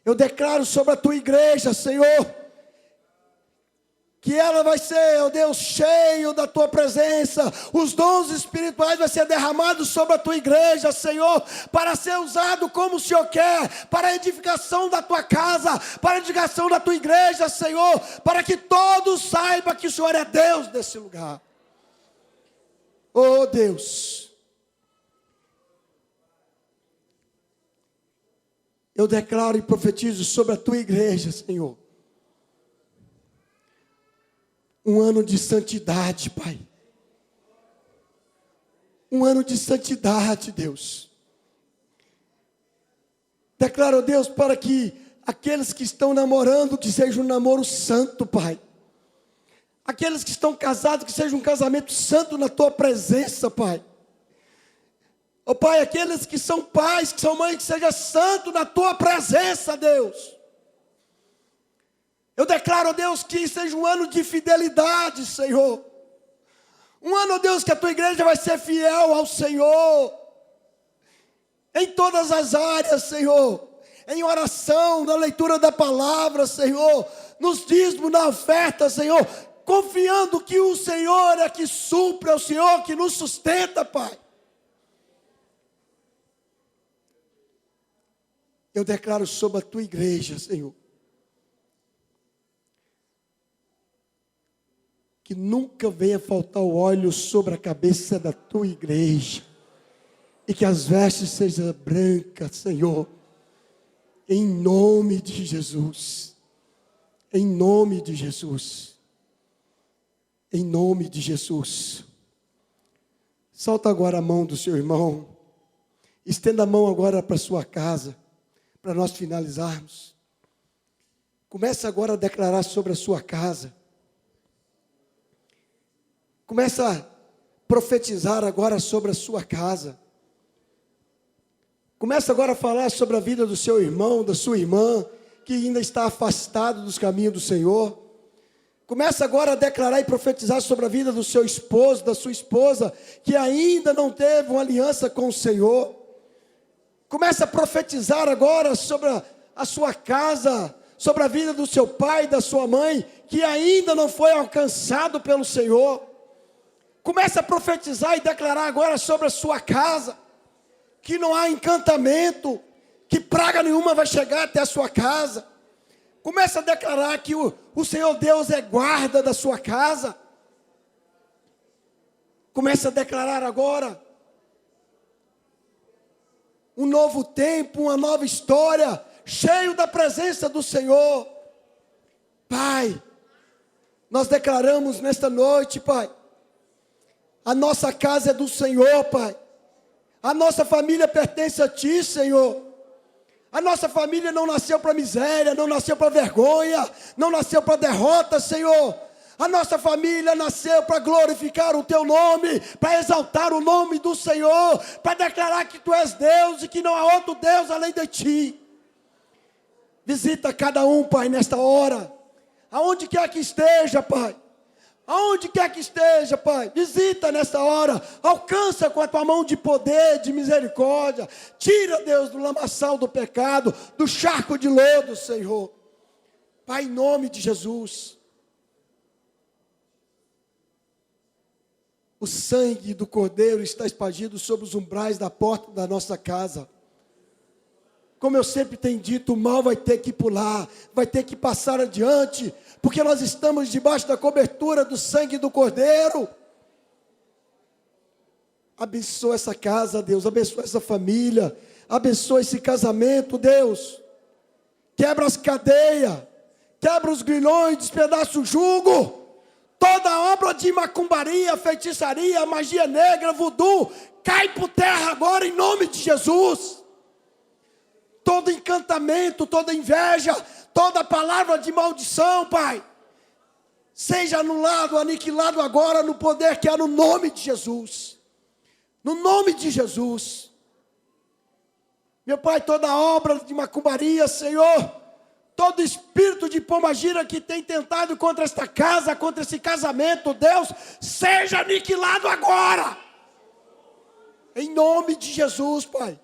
eu declaro sobre a tua igreja, Senhor, que ela vai ser, ó Deus, cheio da tua presença. Os dons espirituais vão ser derramados sobre a tua igreja, Senhor, para ser usado como o Senhor quer, para a edificação da tua casa, para a edificação da tua igreja, Senhor, para que todos saibam que o Senhor é Deus nesse lugar. Oh Deus, eu declaro e profetizo sobre a tua igreja, Senhor, um ano de santidade, Pai. Um ano de santidade, Deus. Declaro, Deus, para que aqueles que estão namorando, que seja um namoro santo, Pai. Aqueles que estão casados, que seja um casamento santo na Tua presença, Pai. Oh, Pai. Pai, aqueles que são pais, que são mães, que seja santo na tua presença, Deus. Eu declaro, Deus, que seja um ano de fidelidade, Senhor. Um ano, Deus, que a tua igreja vai ser fiel ao Senhor. Em todas as áreas, Senhor. Em oração, na leitura da palavra, Senhor. Nos dízimos, na oferta, Senhor. Confiando que o Senhor é que supre, é o Senhor que nos sustenta, Pai. Eu declaro sobre a tua igreja, Senhor, que nunca venha faltar o óleo sobre a cabeça da tua igreja, e que as vestes sejam brancas, Senhor, em nome de Jesus, em nome de Jesus, em nome de Jesus. Solta agora a mão do seu irmão, estenda a mão agora para a sua casa, para nós finalizarmos. Comece agora a declarar sobre a sua casa. Comece a profetizar agora sobre a sua casa. Comece agora a falar sobre a vida do seu irmão, da sua irmã, que ainda está afastado dos caminhos do Senhor. Comece agora a declarar e profetizar sobre a vida do seu esposo, da sua esposa, que ainda não teve uma aliança com o Senhor. Comece a profetizar agora sobre a sua casa, sobre a vida do seu pai e da sua mãe, que ainda não foi alcançado pelo Senhor. Comece a profetizar e declarar agora sobre a sua casa, que não há encantamento, que praga nenhuma vai chegar até a sua casa. Comece a declarar que o Senhor Deus é guarda da sua casa. Comece a declarar agora um novo tempo, uma nova história, cheio da presença do Senhor. Pai, nós declaramos nesta noite, Pai, a nossa casa é do Senhor, Pai. A nossa família pertence a Ti, Senhor. A nossa família não nasceu para miséria, não nasceu para vergonha, não nasceu para derrota, Senhor. A nossa família nasceu para glorificar o Teu nome, para exaltar o nome do Senhor, para declarar que Tu és Deus e que não há outro Deus além de Ti. Visita cada um, Pai, nesta hora, aonde quer que esteja, Pai. Aonde quer que esteja, Pai, visita nesta hora, alcança com a Tua mão de poder, de misericórdia, tira, Deus, do lamaçal do pecado, do charco de lodo, Senhor. Pai, em nome de Jesus, o sangue do Cordeiro está espargido sobre os umbrais da porta da nossa casa. Como eu sempre tenho dito, o mal vai ter que pular, vai ter que passar adiante, porque nós estamos debaixo da cobertura do sangue do Cordeiro. Abençoa essa casa, Deus, abençoa essa família, abençoa esse casamento, Deus. Quebra as cadeias, quebra os grilhões, despedaça o jugo. Toda obra de macumbaria, feitiçaria, magia negra, voodoo, cai por terra agora em nome de Jesus. Todo encantamento, toda inveja, toda palavra de maldição, Pai, seja anulado, aniquilado agora no poder que há no nome de Jesus. No nome de Jesus. Meu Pai, toda obra de macumbaria, Senhor, todo espírito de pombagira que tem tentado contra esta casa, contra esse casamento, Deus, seja aniquilado agora. Em nome de Jesus, Pai.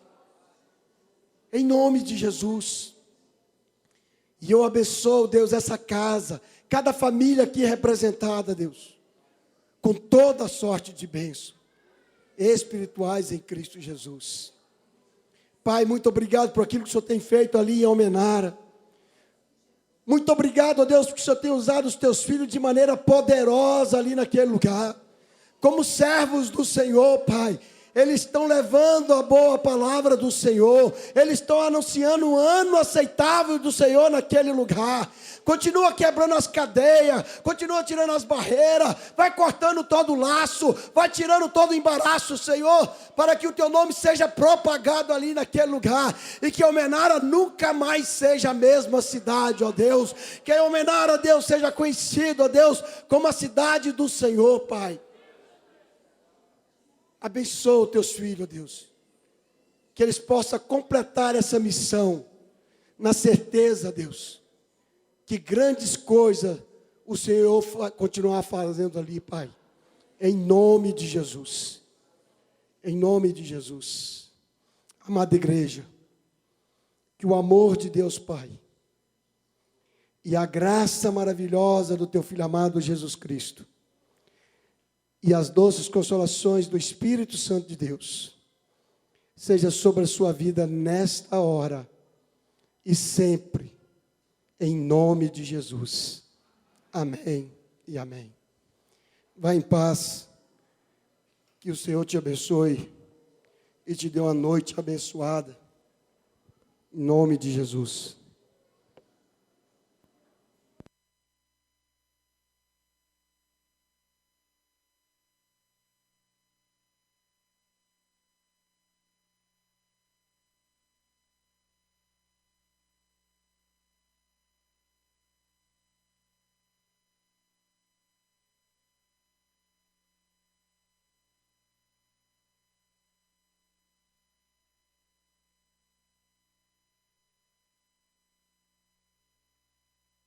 Em nome de Jesus. E eu abençoo, Deus, essa casa, cada família aqui representada, Deus, com toda sorte de bênção espirituais em Cristo Jesus. Pai, muito obrigado por aquilo que o Senhor tem feito ali em Almenara. Muito obrigado, ó Deus, porque o Senhor tem usado os teus filhos de maneira poderosa ali naquele lugar. Como servos do Senhor, Pai. Eles estão levando a boa palavra do Senhor. Eles estão anunciando um ano aceitável do Senhor naquele lugar. Continua quebrando as cadeias. Continua tirando as barreiras. Vai cortando todo o laço. Vai tirando todo o embaraço, Senhor. Para que o teu nome seja propagado ali naquele lugar. E que Almenara nunca mais seja a mesma cidade, ó Deus. Que Almenara, Deus, seja conhecido, ó Deus, como a cidade do Senhor, Pai. Abençoa os teus filhos, Deus. que eles possam completar essa missão, na certeza, Deus, que grandes coisas o Senhor vai continuar fazendo ali, Pai, em nome de Jesus, em nome de Jesus. Amada igreja, que o amor de Deus Pai e a graça maravilhosa do Teu Filho amado Jesus Cristo e as doces consolações do Espírito Santo de Deus seja sobre a sua vida nesta hora e sempre, em nome de Jesus. Amém e amém. Vá em paz, que o Senhor te abençoe e te dê uma noite abençoada, em nome de Jesus.